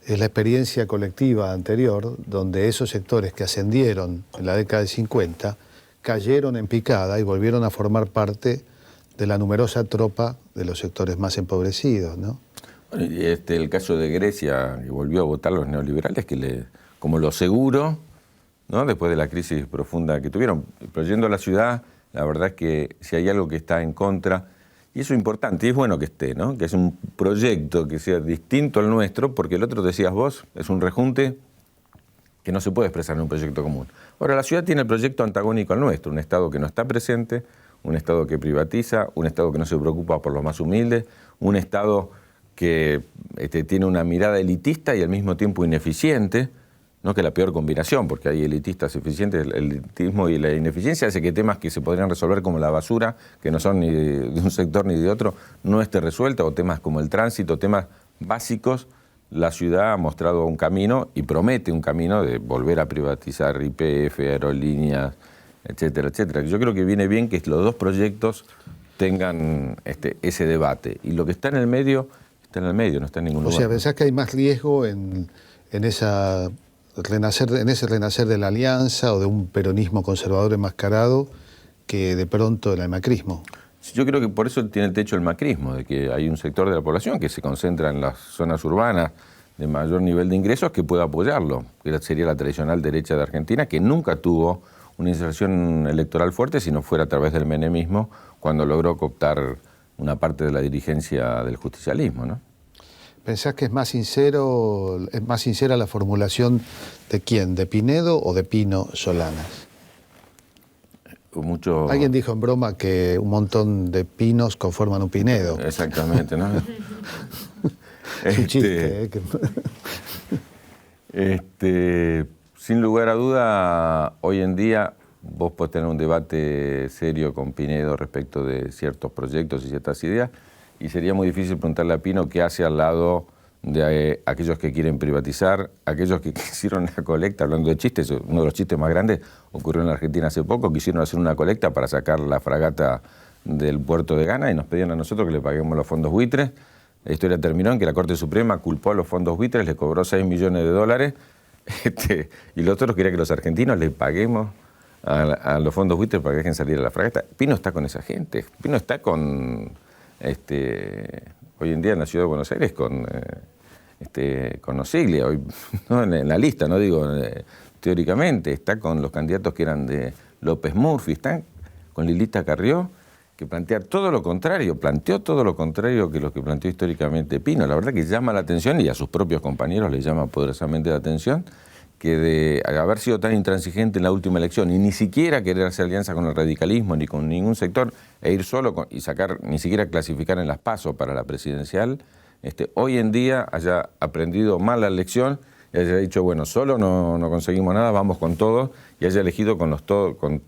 es la experiencia colectiva anterior, donde esos sectores que ascendieron en la década del 50 cayeron en picada y volvieron a formar parte de la numerosa tropa de los sectores más empobrecidos, ¿no? Bueno, y el caso de Grecia, que volvió a votar los neoliberales, como lo seguro, ¿no? Después de la crisis profunda que tuvieron. Pero yendo a la ciudad, la verdad es que si hay algo que está en contra, y eso es importante, y es bueno que esté, ¿no? Que es un proyecto que sea distinto al nuestro, porque el otro, decías vos, es un rejunte que no se puede expresar en un proyecto común. Ahora, la ciudad tiene el proyecto antagónico al nuestro, un Estado que no está presente, un Estado que privatiza, un Estado que no se preocupa por los más humildes, un Estado que tiene una mirada elitista y al mismo tiempo ineficiente, no que la peor combinación, porque hay elitistas eficientes, el elitismo y la ineficiencia hace que temas que se podrían resolver como la basura, que no son ni de un sector ni de otro, no esté resuelta, o temas como el tránsito, temas básicos. La ciudad ha mostrado un camino y promete un camino de volver a privatizar YPF, aerolíneas, etcétera, etcétera. Yo creo que viene bien que los dos proyectos tengan ese debate. Y lo que está en el medio, no está en ningún lugar. O sea, ¿pensás que hay más riesgo en ese renacer de la alianza o de un peronismo conservador enmascarado que de pronto el macrismo? Yo creo que por eso tiene el techo el macrismo, de que hay un sector de la población que se concentra en las zonas urbanas de mayor nivel de ingresos que pueda apoyarlo, que sería la tradicional derecha de Argentina, que nunca tuvo una inserción electoral fuerte si no fuera a través del menemismo, cuando logró cooptar una parte de la dirigencia del justicialismo, ¿no? ¿Pensás que es más sincera la formulación de quién? ¿De Pinedo o de Pino Solanas? Alguien dijo en broma que un montón de pinos conforman un Pinedo. Exactamente, ¿no? Es un chiste. Sin lugar a duda, hoy en día vos podés tener un debate serio con Pinedo respecto de ciertos proyectos y ciertas ideas, y sería muy difícil preguntarle a Pino qué hace al lado de aquellos que quieren privatizar, aquellos que quisieron la colecta, hablando de chistes, uno de los chistes más grandes ocurrió en la Argentina hace poco, quisieron hacer una colecta para sacar la fragata del puerto de Ghana y nos pedían a nosotros que le paguemos los fondos buitres. La historia terminó en que la Corte Suprema culpó a los fondos buitres, les cobró $6 millones, y los otros querían que los argentinos les paguemos a los fondos buitres para que dejen salir a la fragata. Pino está con esa gente, Pino está con... hoy en día en la ciudad de Buenos Aires con Osiglia, hoy, ¿no? en la lista, no digo teóricamente, está con los candidatos que eran de López Murphy, están con Lilita Carrió, que planteó todo lo contrario que lo que planteó históricamente Pino. La verdad que llama la atención, y a sus propios compañeros les llama poderosamente la atención, que de haber sido tan intransigente en la última elección y ni siquiera querer hacer alianza con el radicalismo ni con ningún sector e ir solo y sacar, ni siquiera clasificar en las PASO para la presidencial, hoy en día haya aprendido mal la lección y haya dicho, bueno, solo no conseguimos nada, vamos con todo, y haya elegido con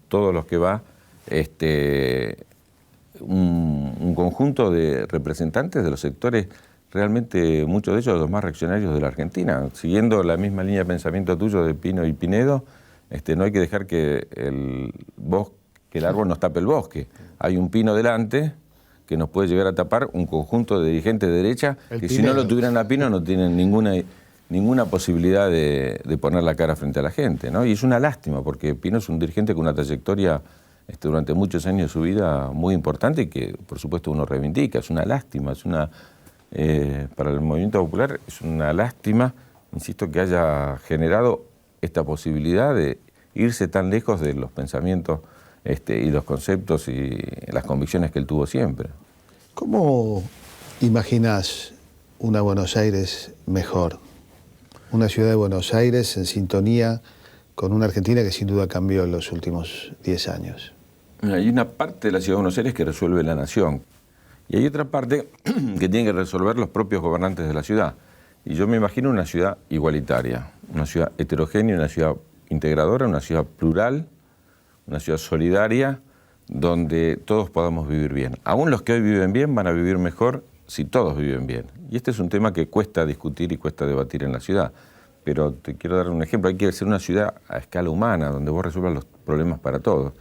todos los que va un conjunto de representantes de los sectores, realmente muchos de ellos los más reaccionarios de la Argentina. Siguiendo la misma línea de pensamiento tuyo de Pino y Pinedo, no hay que dejar que el árbol nos tape el bosque. Hay un pino delante que nos puede llegar a tapar un conjunto de dirigentes de derecha que si no lo tuvieran a Pino no tienen ninguna posibilidad de poner la cara frente a la gente, ¿no? Y es una lástima porque Pino es un dirigente con una trayectoria durante muchos años de su vida muy importante y que por supuesto uno reivindica. Es una lástima, para el movimiento popular es una lástima, insisto, que haya generado esta posibilidad de irse tan lejos de los pensamientos y los conceptos y las convicciones que él tuvo siempre. ¿Cómo imaginás una Buenos Aires mejor? Una ciudad de Buenos Aires en sintonía con una Argentina que sin duda cambió en los últimos 10 años. Hay una parte de la ciudad de Buenos Aires que resuelve la nación. Y hay otra parte que tienen que resolver los propios gobernantes de la ciudad. Y yo me imagino una ciudad igualitaria, una ciudad heterogénea, una ciudad integradora, una ciudad plural, una ciudad solidaria, donde todos podamos vivir bien. Aún los que hoy viven bien van a vivir mejor si todos viven bien. Y este es un tema que cuesta discutir y cuesta debatir en la ciudad. Pero te quiero dar un ejemplo. Hay que ser una ciudad a escala humana, donde vos resuelvas los problemas para todos.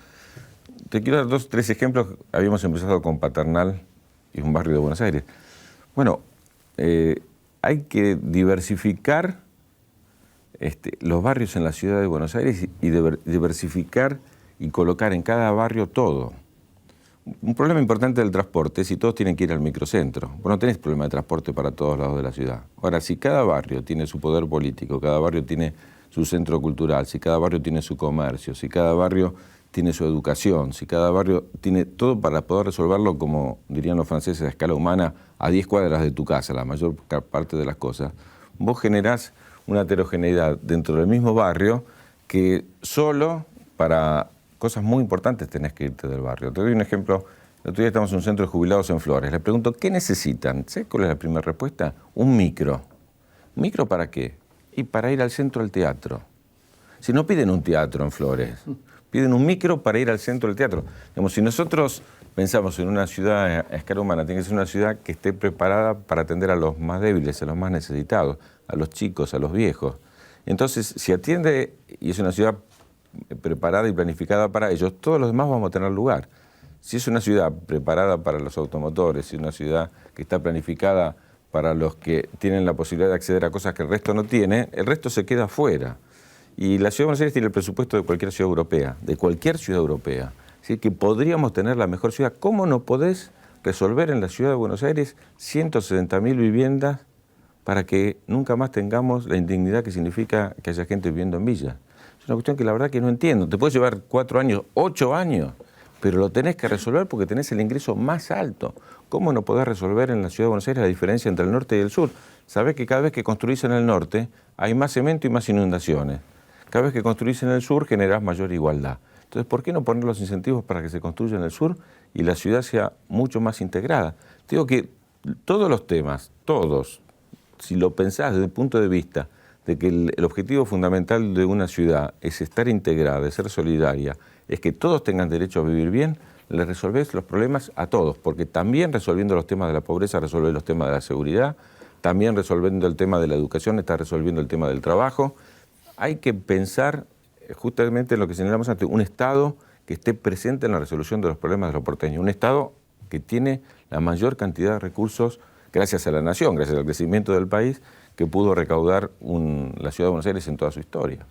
Te quiero dar 2 o 3 ejemplos. Habíamos empezado con Paternal, y un barrio de Buenos Aires. Bueno, hay que diversificar los barrios en la ciudad de Buenos Aires y diversificar y colocar en cada barrio todo. Un problema importante del transporte es si todos tienen que ir al microcentro. Vos no tenés problema de transporte para todos lados de la ciudad. Ahora, si cada barrio tiene su poder político, cada barrio tiene su centro cultural, si cada barrio tiene su comercio, si cada barrio tiene su educación, si cada barrio tiene todo para poder resolverlo, como dirían los franceses, a escala humana, a 10 cuadras de tu casa, la mayor parte de las cosas, vos generás una heterogeneidad dentro del mismo barrio que solo para cosas muy importantes tenés que irte del barrio. Te doy un ejemplo. El otro día estamos en un centro de jubilados en Flores. Les pregunto, ¿qué necesitan? ¿Sabes cuál es la primera respuesta? Un micro. ¿Un micro para qué? Y para ir al centro del teatro. Si no piden un teatro en Flores, piden un micro para ir al centro del teatro. Digamos, si nosotros pensamos en una ciudad a escala humana, tiene que ser una ciudad que esté preparada para atender a los más débiles, a los más necesitados, a los chicos, a los viejos. Entonces, si atiende y es una ciudad preparada y planificada para ellos, todos los demás vamos a tener lugar. Si es una ciudad preparada para los automotores, si es una ciudad que está planificada para los que tienen la posibilidad de acceder a cosas que el resto no tiene, el resto se queda afuera. Y la ciudad de Buenos Aires tiene el presupuesto de cualquier ciudad europea, de cualquier ciudad europea. Así que podríamos tener la mejor ciudad. ¿Cómo no podés resolver en la ciudad de Buenos Aires 160.000 viviendas para que nunca más tengamos la indignidad que significa que haya gente viviendo en villas? Es una cuestión que la verdad que no entiendo. Te puede llevar 4 años, 8 años, pero lo tenés que resolver porque tenés el ingreso más alto. ¿Cómo no podés resolver en la ciudad de Buenos Aires la diferencia entre el norte y el sur? Sabés que cada vez que construís en el norte hay más cemento y más inundaciones. Cada vez que construís en el sur generás mayor igualdad. Entonces, ¿por qué no poner los incentivos para que se construya en el sur y la ciudad sea mucho más integrada? Te digo que todos los temas, todos, si lo pensás desde el punto de vista de que el objetivo fundamental de una ciudad es estar integrada, es ser solidaria, es que todos tengan derecho a vivir bien, le resolvés los problemas a todos, porque también resolviendo los temas de la pobreza resolvés los temas de la seguridad, también resolviendo el tema de la educación estás resolviendo el tema del trabajo. Hay que pensar justamente en lo que señalamos antes, un Estado que esté presente en la resolución de los problemas de los porteños, un Estado que tiene la mayor cantidad de recursos gracias a la nación, gracias al crecimiento del país, que pudo recaudar la ciudad de Buenos Aires en toda su historia.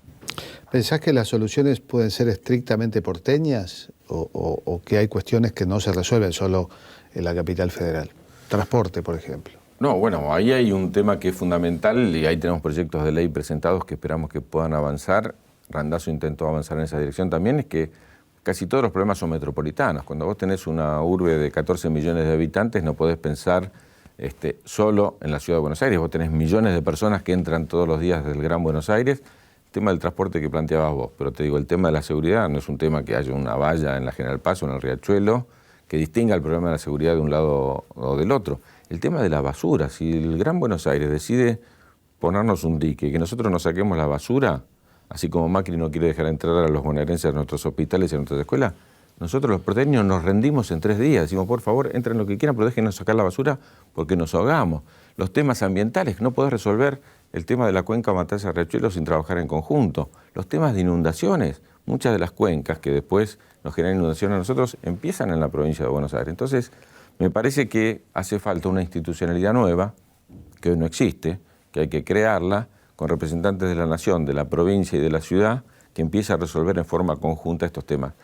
¿Pensás que las soluciones pueden ser estrictamente porteñas o que hay cuestiones que no se resuelven solo en la capital federal? Transporte, por ejemplo. No, bueno, ahí hay un tema que es fundamental y ahí tenemos proyectos de ley presentados que esperamos que puedan avanzar. Randazzo intentó avanzar en esa dirección también, es que casi todos los problemas son metropolitanos. Cuando vos tenés una urbe de 14 millones de habitantes no podés pensar solo en la ciudad de Buenos Aires. Vos tenés millones de personas que entran todos los días del Gran Buenos Aires, tema del transporte que planteabas vos, pero te digo, el tema de la seguridad no es un tema que haya una valla en la General Paz o en el Riachuelo que distinga el problema de la seguridad de un lado o del otro. El tema de la basura, si el Gran Buenos Aires decide ponernos un dique y que nosotros nos saquemos la basura, así como Macri no quiere dejar entrar a los bonaerenses a nuestros hospitales y a nuestras escuelas, nosotros los porteños nos rendimos en 3 días. Decimos, por favor, entren lo que quieran, pero déjenos sacar la basura porque nos ahogamos. Los temas ambientales, no podés resolver el tema de la cuenca Matanza-Riachuelo sin trabajar en conjunto. Los temas de inundaciones, muchas de las cuencas que después nos generan inundaciones a nosotros empiezan en la provincia de Buenos Aires. Entonces, me parece que hace falta una institucionalidad nueva, que hoy no existe, que hay que crearla, con representantes de la nación, de la provincia y de la ciudad, que empiece a resolver en forma conjunta estos temas.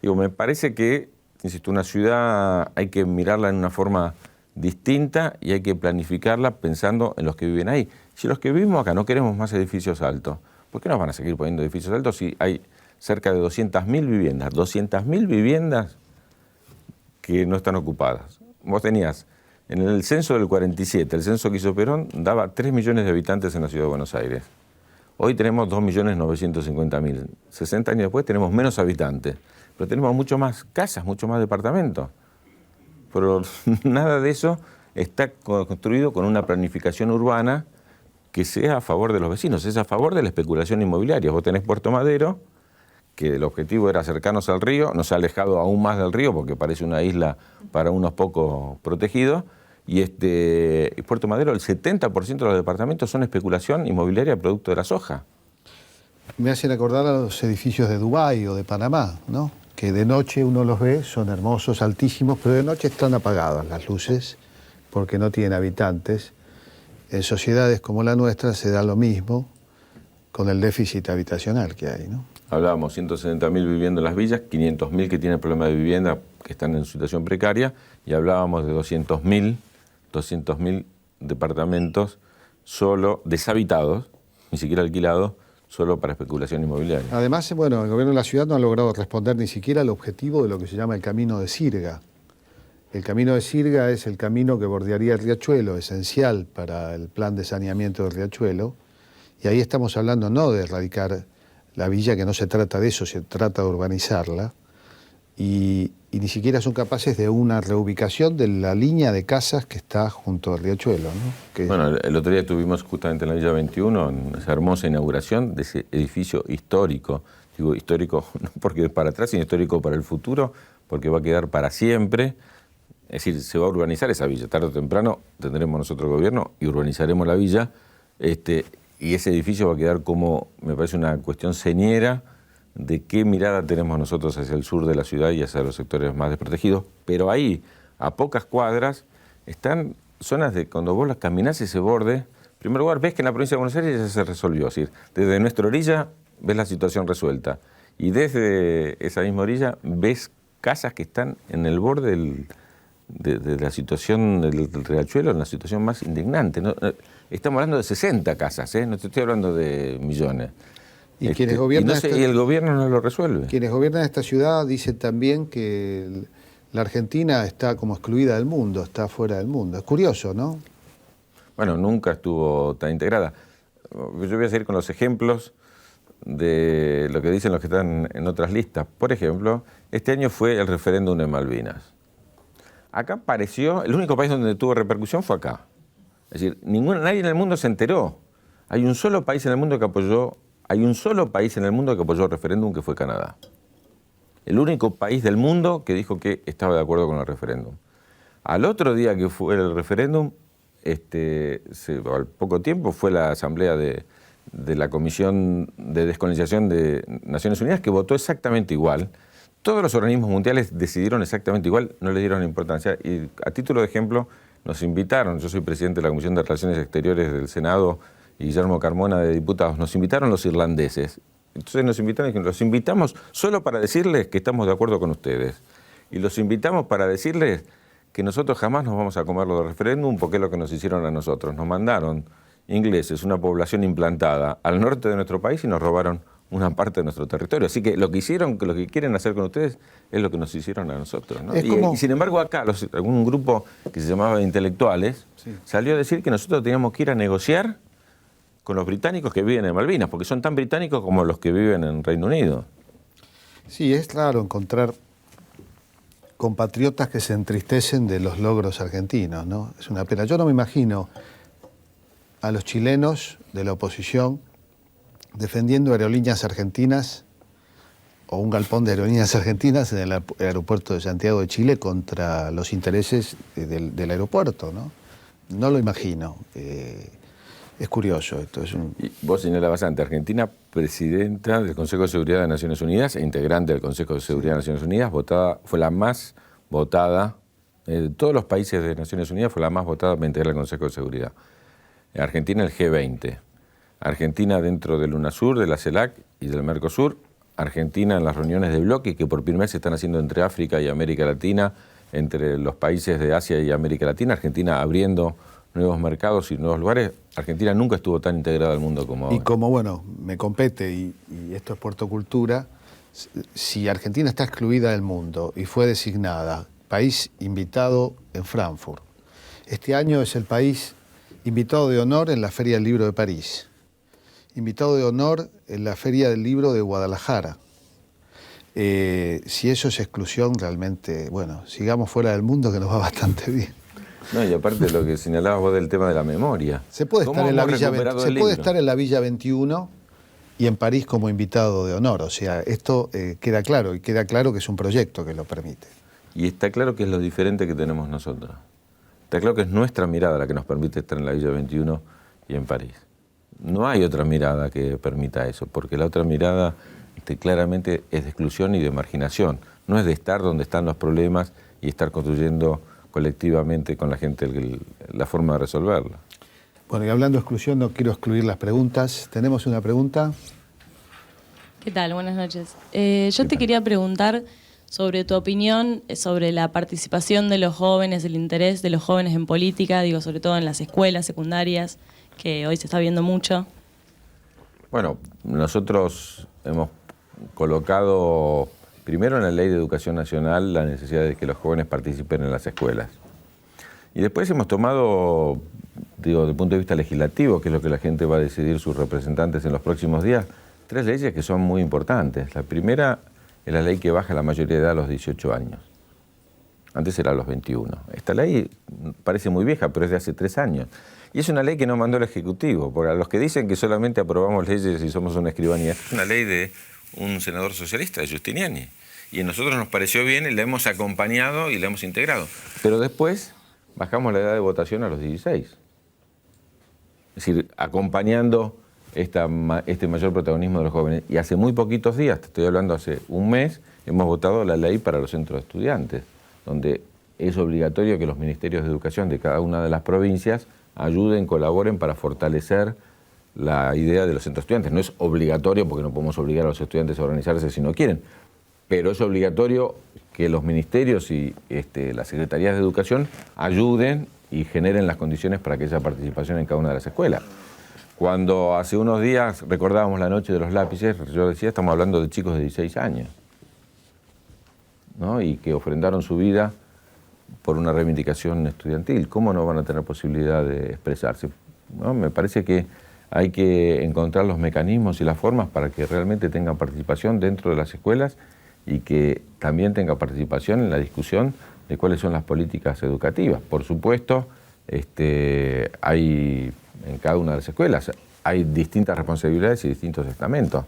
Digo, me parece que, insisto, una ciudad hay que mirarla en una forma distinta y hay que planificarla pensando en los que viven ahí. Si los que vivimos acá no queremos más edificios altos, ¿por qué nos van a seguir poniendo edificios altos si hay cerca de 200.000 viviendas? 200.000 viviendas que no están ocupadas. Vos tenías, en el censo del 47, el censo que hizo Perón, daba 3 millones de habitantes en la ciudad de Buenos Aires. Hoy tenemos 2.950.000. 60 años después tenemos menos habitantes, pero tenemos mucho más casas, mucho más departamentos. Pero nada de eso está construido con una planificación urbana que sea a favor de los vecinos, es a favor de la especulación inmobiliaria. Vos tenés Puerto Madero, que el objetivo era acercarnos al río, nos ha alejado aún más del río porque parece una isla para unos pocos protegidos, y Puerto Madero, el 70% de los departamentos son especulación inmobiliaria producto de la soja. Me hacen acordar a los edificios de Dubái o de Panamá, ¿no? Que de noche uno los ve, son hermosos, altísimos, pero de noche están apagadas las luces porque no tienen habitantes. En sociedades como la nuestra se da lo mismo con el déficit habitacional que hay, ¿no? Hablábamos 170.000 viviendo en las villas, 500.000 que tienen problemas de vivienda, que están en situación precaria, y hablábamos de 200.000 departamentos solo deshabitados, ni siquiera alquilados, solo para especulación inmobiliaria. Además, bueno, el gobierno de la ciudad no ha logrado responder ni siquiera al objetivo de lo que se llama el Camino de Sirga. El Camino de Sirga es el camino que bordearía el Riachuelo, esencial para el plan de saneamiento del Riachuelo, y ahí estamos hablando no de erradicar la villa, que no se trata de eso, se trata de urbanizarla, y ni siquiera son capaces de una reubicación de la línea de casas que está junto al Riachuelo, ¿no? Bueno, el otro día estuvimos justamente en la Villa 21, en esa hermosa inauguración de ese edificio histórico. Digo histórico no porque es para atrás, sino histórico para el futuro, porque va a quedar para siempre. Es decir, se va a urbanizar esa villa. Tarde o temprano tendremos nosotros gobierno y urbanizaremos la villa. Y ese edificio va a quedar como, me parece, una cuestión señera de qué mirada tenemos nosotros hacia el sur de la ciudad y hacia los sectores más desprotegidos. Pero ahí, a pocas cuadras, están zonas de cuando vos las caminás ese borde, en primer lugar ves que en la provincia de Buenos Aires ya se resolvió. Es decir, desde nuestra orilla ves la situación resuelta. Y desde esa misma orilla ves casas que están en el borde de la situación del Riachuelo, en la situación más indignante, ¿no? Estamos hablando de 60 casas, no te estoy hablando de millones. Y quienes gobiernan y el gobierno no lo resuelve. Quienes gobiernan esta ciudad dicen también que la Argentina está como excluida del mundo, está fuera del mundo. Es curioso, ¿no? Bueno, nunca estuvo tan integrada. Yo voy a seguir con los ejemplos de lo que dicen los que están en otras listas. Por ejemplo, este año fue el referéndum de Malvinas. Acá pareció, el único país donde tuvo repercusión fue acá. Es decir, nadie en el mundo se enteró. Hay un solo país en el mundo que apoyó el referéndum, que fue Canadá. El único país del mundo que dijo que estaba de acuerdo con el referéndum. Al otro día que fue el referéndum, al poco tiempo fue la asamblea de la Comisión de Descolonización de Naciones Unidas, que votó exactamente igual. Todos los organismos mundiales decidieron exactamente igual, no le dieron importancia. Y a título de ejemplo, nos invitaron, yo soy presidente de la Comisión de Relaciones Exteriores del Senado, y Guillermo Carmona de Diputados, nos invitaron los irlandeses. Entonces nos invitaron y dijeron, los invitamos solo para decirles que estamos de acuerdo con ustedes. Y los invitamos para decirles que nosotros jamás nos vamos a comer lo del referéndum porque es lo que nos hicieron a nosotros. Nos mandaron ingleses, una población implantada al norte de nuestro país, y nos robaron una parte de nuestro territorio. Así que lo que quieren hacer con ustedes es lo que nos hicieron a nosotros, ¿no? Y sin embargo acá algún grupo que se llamaba intelectuales, sí, salió a decir que nosotros teníamos que ir a negociar con los británicos que viven en Malvinas, porque son tan británicos como los que viven en Reino Unido. Sí, es raro encontrar compatriotas que se entristecen de los logros argentinos, ¿no? Es una pena. Yo no me imagino a los chilenos de la oposición defendiendo aerolíneas argentinas o un galpón de aerolíneas argentinas en el aeropuerto de Santiago de Chile contra los intereses del aeropuerto, ¿no? No lo imagino. Es curioso esto. Y vos señalabas antes, Argentina, presidenta del Consejo de Seguridad de Naciones Unidas e integrante del Consejo de Seguridad de Naciones Unidas, fue la más votada, de todos los países de Naciones Unidas fue la más votada para integrar el Consejo de Seguridad. Argentina el G20. Argentina dentro del UNASUR, de la CELAC y del Mercosur. Argentina en las reuniones de bloque que por primera vez se están haciendo entre África y América Latina, entre los países de Asia y América Latina. Argentina abriendo nuevos mercados y nuevos lugares. Argentina nunca estuvo tan integrada al mundo como ahora. Y como, bueno, me compete, y esto es Puerto Cultura, si Argentina está excluida del mundo y fue designada país invitado en Frankfurt, este año es el país invitado de honor en la Feria del Libro de París, invitado de honor en la Feria del Libro de Guadalajara. Si eso es exclusión, realmente, bueno, sigamos fuera del mundo que nos va bastante bien. No, y aparte lo que señalabas vos del tema de la memoria. Se puede estar en la Villa 21 y en París como invitado de honor. O sea, esto queda claro, y queda claro que es un proyecto que lo permite. Y está claro que es lo diferente que tenemos nosotros. Está claro que es nuestra mirada la que nos permite estar en la Villa 21 y en París. No hay otra mirada que permita eso, porque la otra mirada claramente es de exclusión y de marginación. No es de estar donde están los problemas y estar construyendo colectivamente con la gente la forma de resolverlo. Bueno, y hablando de exclusión, no quiero excluir las preguntas. ¿Tenemos una pregunta? ¿Qué tal? Buenas noches. Yo te quería preguntar sobre tu opinión sobre la participación de los jóvenes, el interés de los jóvenes en política, digo, sobre todo en las escuelas secundarias, que hoy se está viendo mucho. Bueno, nosotros hemos colocado primero en la Ley de Educación Nacional la necesidad de que los jóvenes participen en las escuelas. Y después hemos tomado, digo, desde el punto de vista legislativo, que es lo que la gente va a decidir sus representantes en los próximos días, 3 leyes que son muy importantes. La primera es la ley que baja la mayoría de edad a los 18 años. Antes era a los 21. Esta ley parece muy vieja, pero es de hace 3 años. Y es una ley que no mandó el Ejecutivo. Porque a los que dicen que solamente aprobamos leyes y somos una escribanía, es una ley de un senador socialista, de Giustiniani. Y a nosotros nos pareció bien y la hemos acompañado y la hemos integrado. Pero después bajamos la edad de votación a los 16. Es decir, acompañando este mayor protagonismo de los jóvenes. Y hace muy poquitos días, te estoy hablando hace un mes, hemos votado la ley para los centros de estudiantes, donde es obligatorio que los ministerios de educación de cada una de las provincias ayuden, colaboren para fortalecer la idea de los centros de estudiantes. No es obligatorio, porque no podemos obligar a los estudiantes a organizarse si no quieren, pero es obligatorio que los ministerios y las secretarías de educación ayuden y generen las condiciones para que haya participación en cada una de las escuelas. Cuando hace unos días recordábamos la noche de los lápices, yo decía, estamos hablando de chicos de 16 años, ¿no? Y que ofrendaron su vida por una reivindicación estudiantil. ¿Cómo no van a tener posibilidad de expresarse? ¿No? Me parece que hay que encontrar los mecanismos y las formas para que realmente tengan participación dentro de las escuelas y que también tenga participación en la discusión de cuáles son las políticas educativas. Por supuesto, hay en cada una de las escuelas hay distintas responsabilidades y distintos estamentos.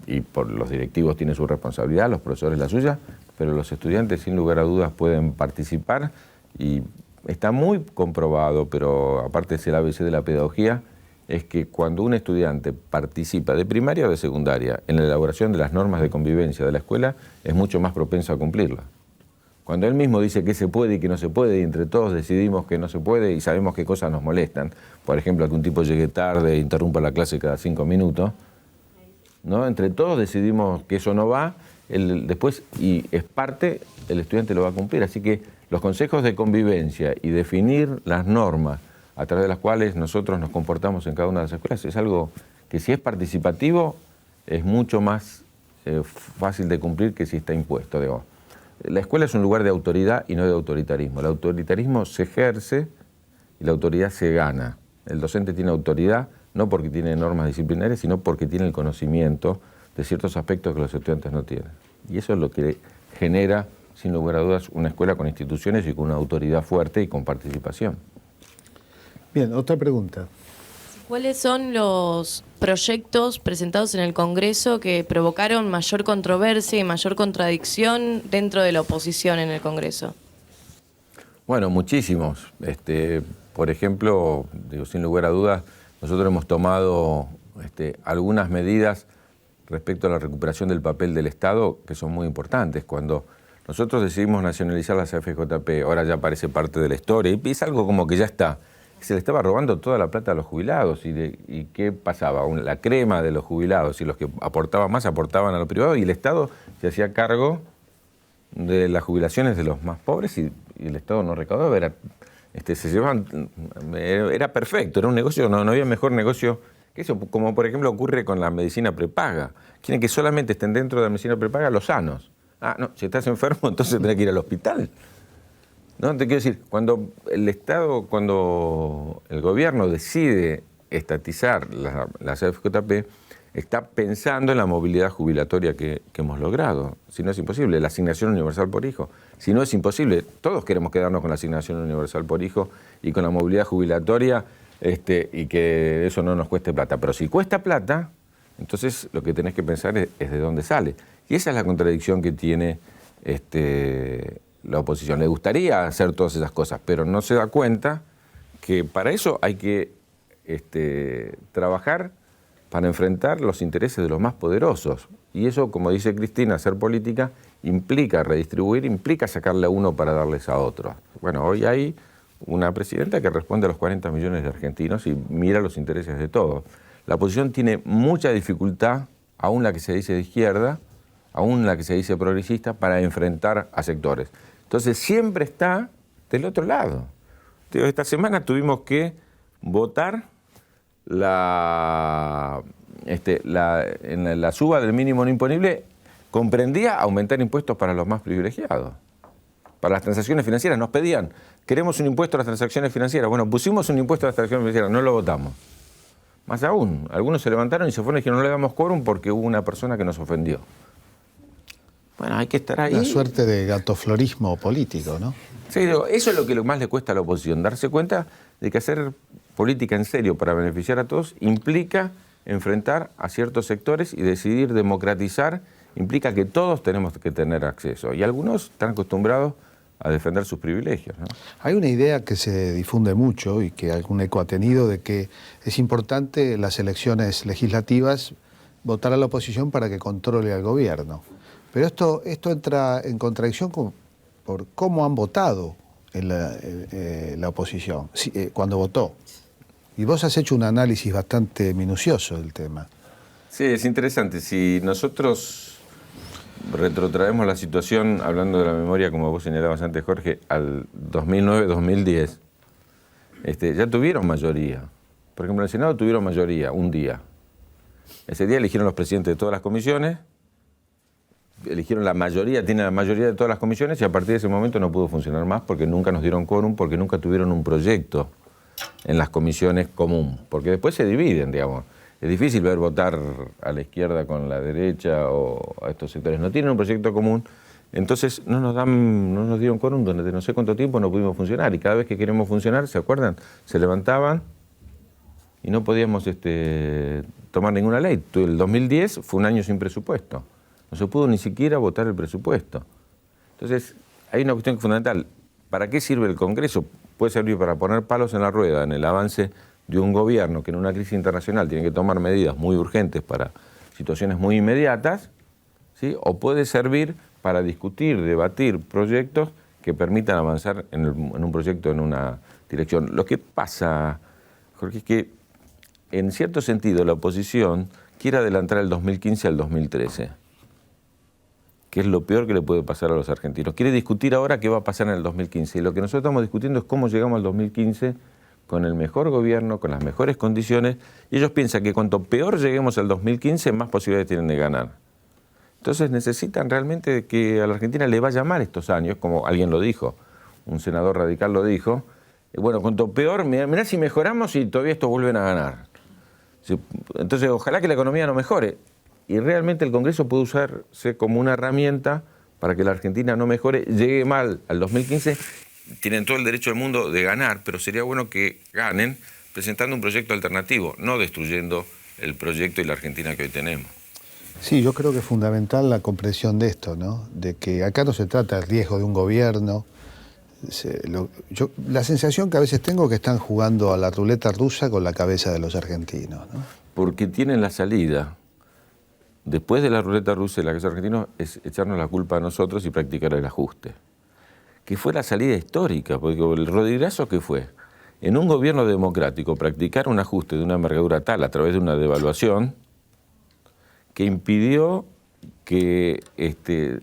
Y por los directivos tienen su responsabilidad, los profesores la suya, pero los estudiantes sin lugar a dudas pueden participar y está muy comprobado, pero aparte es el ABC de la pedagogía, es que cuando un estudiante participa de primaria o de secundaria en la elaboración de las normas de convivencia de la escuela, es mucho más propenso a cumplirla. Cuando él mismo dice qué se puede y qué no se puede, y entre todos decidimos que no se puede y sabemos qué cosas nos molestan, por ejemplo, que un tipo llegue tarde e interrumpa la clase cada 5 minutos, ¿no? Entre todos decidimos que eso no va, después, y es parte, el estudiante lo va a cumplir. Así que los consejos de convivencia y definir las normas a través de las cuales nosotros nos comportamos en cada una de las escuelas es algo que, si es participativo, es mucho más fácil de cumplir que si está impuesto. Digo. La escuela es un lugar de autoridad y no de autoritarismo. El autoritarismo se ejerce y la autoridad se gana. El docente tiene autoridad no porque tiene normas disciplinarias, sino porque tiene el conocimiento de ciertos aspectos que los estudiantes no tienen. Y eso es lo que genera, sin lugar a dudas, una escuela con instituciones y con una autoridad fuerte y con participación. Bien, otra pregunta. ¿Cuáles son los proyectos presentados en el Congreso que provocaron mayor controversia y mayor contradicción dentro de la oposición en el Congreso? Bueno, muchísimos. Por ejemplo, digo, sin lugar a dudas, nosotros hemos tomado algunas medidas respecto a la recuperación del papel del Estado que son muy importantes. Cuando nosotros decidimos nacionalizar la CFJP, ahora ya parece parte de la historia, y es algo como que ya está. Se le estaba robando toda la plata a los jubilados. ¿Y qué pasaba? La crema de los jubilados, y los que aportaban más aportaban a lo privado, y el Estado se hacía cargo de las jubilaciones de los más pobres, y el Estado no recaudaba. Era perfecto, era un negocio, no había mejor negocio que eso, como por ejemplo ocurre con la medicina prepaga. Quieren que solamente estén dentro de la medicina prepaga los sanos. No, si estás enfermo, entonces tendrás que ir al hospital. No, te quiero decir, cuando el Estado, cuando el gobierno decide estatizar la CFJP, está pensando en la movilidad jubilatoria que hemos logrado. Si no es imposible, la asignación universal por hijo. Si no es imposible, todos queremos quedarnos con la asignación universal por hijo y con la movilidad jubilatoria, y que eso no nos cueste plata. Pero si cuesta plata, entonces lo que tenés que pensar es de dónde sale. Y esa es la contradicción que tiene la oposición. Le gustaría hacer todas esas cosas, pero no se da cuenta que para eso hay que trabajar para enfrentar los intereses de los más poderosos. Y eso, como dice Cristina, hacer política implica redistribuir, implica sacarle a uno para darles a otro. Bueno, hoy hay una presidenta que responde a los 40 millones de argentinos y mira los intereses de todos. La oposición tiene mucha dificultad, aún la que se dice de izquierda, aún la que se dice progresista, para enfrentar a sectores. Entonces siempre está del otro lado. Esta semana tuvimos que votar en la suba del mínimo no imponible, comprendía aumentar impuestos para los más privilegiados. Para las transacciones financieras nos pedían, queremos un impuesto a las transacciones financieras. Bueno, pusimos un impuesto a las transacciones financieras, no lo votamos. Más aún, algunos se levantaron y se fueron y dijeron no le damos quórum porque hubo una persona que nos ofendió. Bueno, hay que estar ahí. Una suerte de gatoflorismo político, ¿no? Sí, eso es lo que más le cuesta a la oposición, darse cuenta de que hacer política en serio para beneficiar a todos implica enfrentar a ciertos sectores y decidir democratizar, implica que todos tenemos que tener acceso. Y algunos están acostumbrados a defender sus privilegios, ¿no? Hay una idea que se difunde mucho y que algún eco ha tenido de que es importante en las elecciones legislativas votar a la oposición para que controle al gobierno. Pero esto entra en contradicción por cómo han votado en la oposición, cuando votó. Y vos has hecho un análisis bastante minucioso del tema. Sí, es interesante. Si nosotros retrotraemos la situación, hablando de la memoria, como vos señalabas antes, Jorge, al 2009-2010, ya tuvieron mayoría. Por ejemplo, en el Senado tuvieron mayoría un día. Ese día eligieron los presidentes de todas las comisiones, eligieron la mayoría, tienen la mayoría de todas las comisiones, y a partir de ese momento no pudo funcionar más porque nunca nos dieron quórum, porque nunca tuvieron un proyecto en las comisiones común, porque después se dividen, digamos. Es difícil ver votar a la izquierda con la derecha o a estos sectores. No tienen un proyecto común, entonces no nos dieron quórum durante no sé cuánto tiempo, no pudimos funcionar. Y cada vez que queremos funcionar, ¿se acuerdan? Se levantaban y no podíamos tomar ninguna ley. El 2010 fue un año sin presupuesto. No se pudo ni siquiera votar el presupuesto. Entonces, hay una cuestión fundamental. ¿Para qué sirve el Congreso? Puede servir para poner palos en la rueda en el avance de un gobierno que en una crisis internacional tiene que tomar medidas muy urgentes para situaciones muy inmediatas, ¿sí? O puede servir para discutir, debatir proyectos que permitan avanzar en un proyecto, en una dirección. Lo que pasa, Jorge, es que en cierto sentido la oposición quiere adelantar el 2015 al 2013. Que es lo peor que le puede pasar a los argentinos. Quiere discutir ahora qué va a pasar en el 2015. Y lo que nosotros estamos discutiendo es cómo llegamos al 2015 con el mejor gobierno, con las mejores condiciones, y ellos piensan que cuanto peor lleguemos al 2015, más posibilidades tienen de ganar. Entonces necesitan realmente que a la Argentina le vaya mal estos años, como alguien lo dijo, un senador radical lo dijo. Bueno, cuanto peor, mirá si mejoramos y todavía estos vuelven a ganar. Entonces, ojalá que la economía no mejore. Y realmente el Congreso puede usarse como una herramienta para que la Argentina no mejore, llegue mal al 2015. Tienen todo el derecho del mundo de ganar, pero sería bueno que ganen presentando un proyecto alternativo, no destruyendo el proyecto y la Argentina que hoy tenemos. Sí, yo creo que es fundamental la comprensión de esto, ¿no? De que acá no se trata del riesgo de un gobierno. La sensación que a veces tengo es que están jugando a la ruleta rusa con la cabeza de los argentinos, ¿no? Porque tienen la salida. Después de la ruleta rusa y la cabeza de los argentinos es echarnos la culpa a nosotros y practicar el ajuste. Que fue la salida histórica, porque el rodillazo que fue, en un gobierno democrático, practicar un ajuste de una envergadura tal a través de una devaluación que impidió que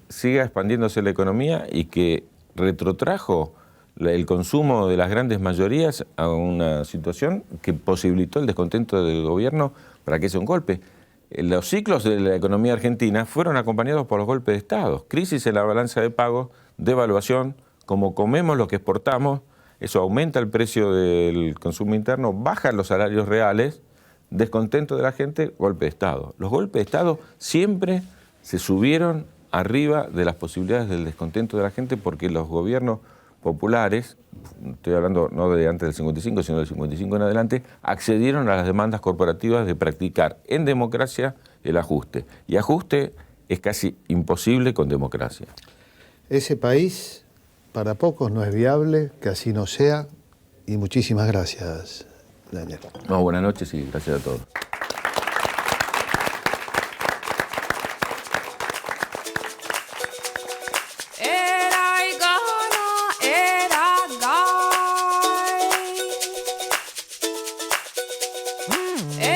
siga expandiéndose la economía y que retrotrajo el consumo de las grandes mayorías a una situación que posibilitó el descontento del gobierno para que sea un golpe. Los ciclos de la economía argentina fueron acompañados por los golpes de Estado, crisis en la balanza de pagos, devaluación, como comemos lo que exportamos, eso aumenta el precio del consumo interno, bajan los salarios reales, descontento de la gente, golpe de Estado. Los golpes de Estado siempre se subieron arriba de las posibilidades del descontento de la gente porque los gobiernos populares, estoy hablando no de antes del 55, sino del 55 en adelante, accedieron a las demandas corporativas de practicar en democracia el ajuste. Y ajuste es casi imposible con democracia. Ese país para pocos no es viable, que así no sea, y muchísimas gracias, Daniel. No, buenas noches y gracias a todos. Era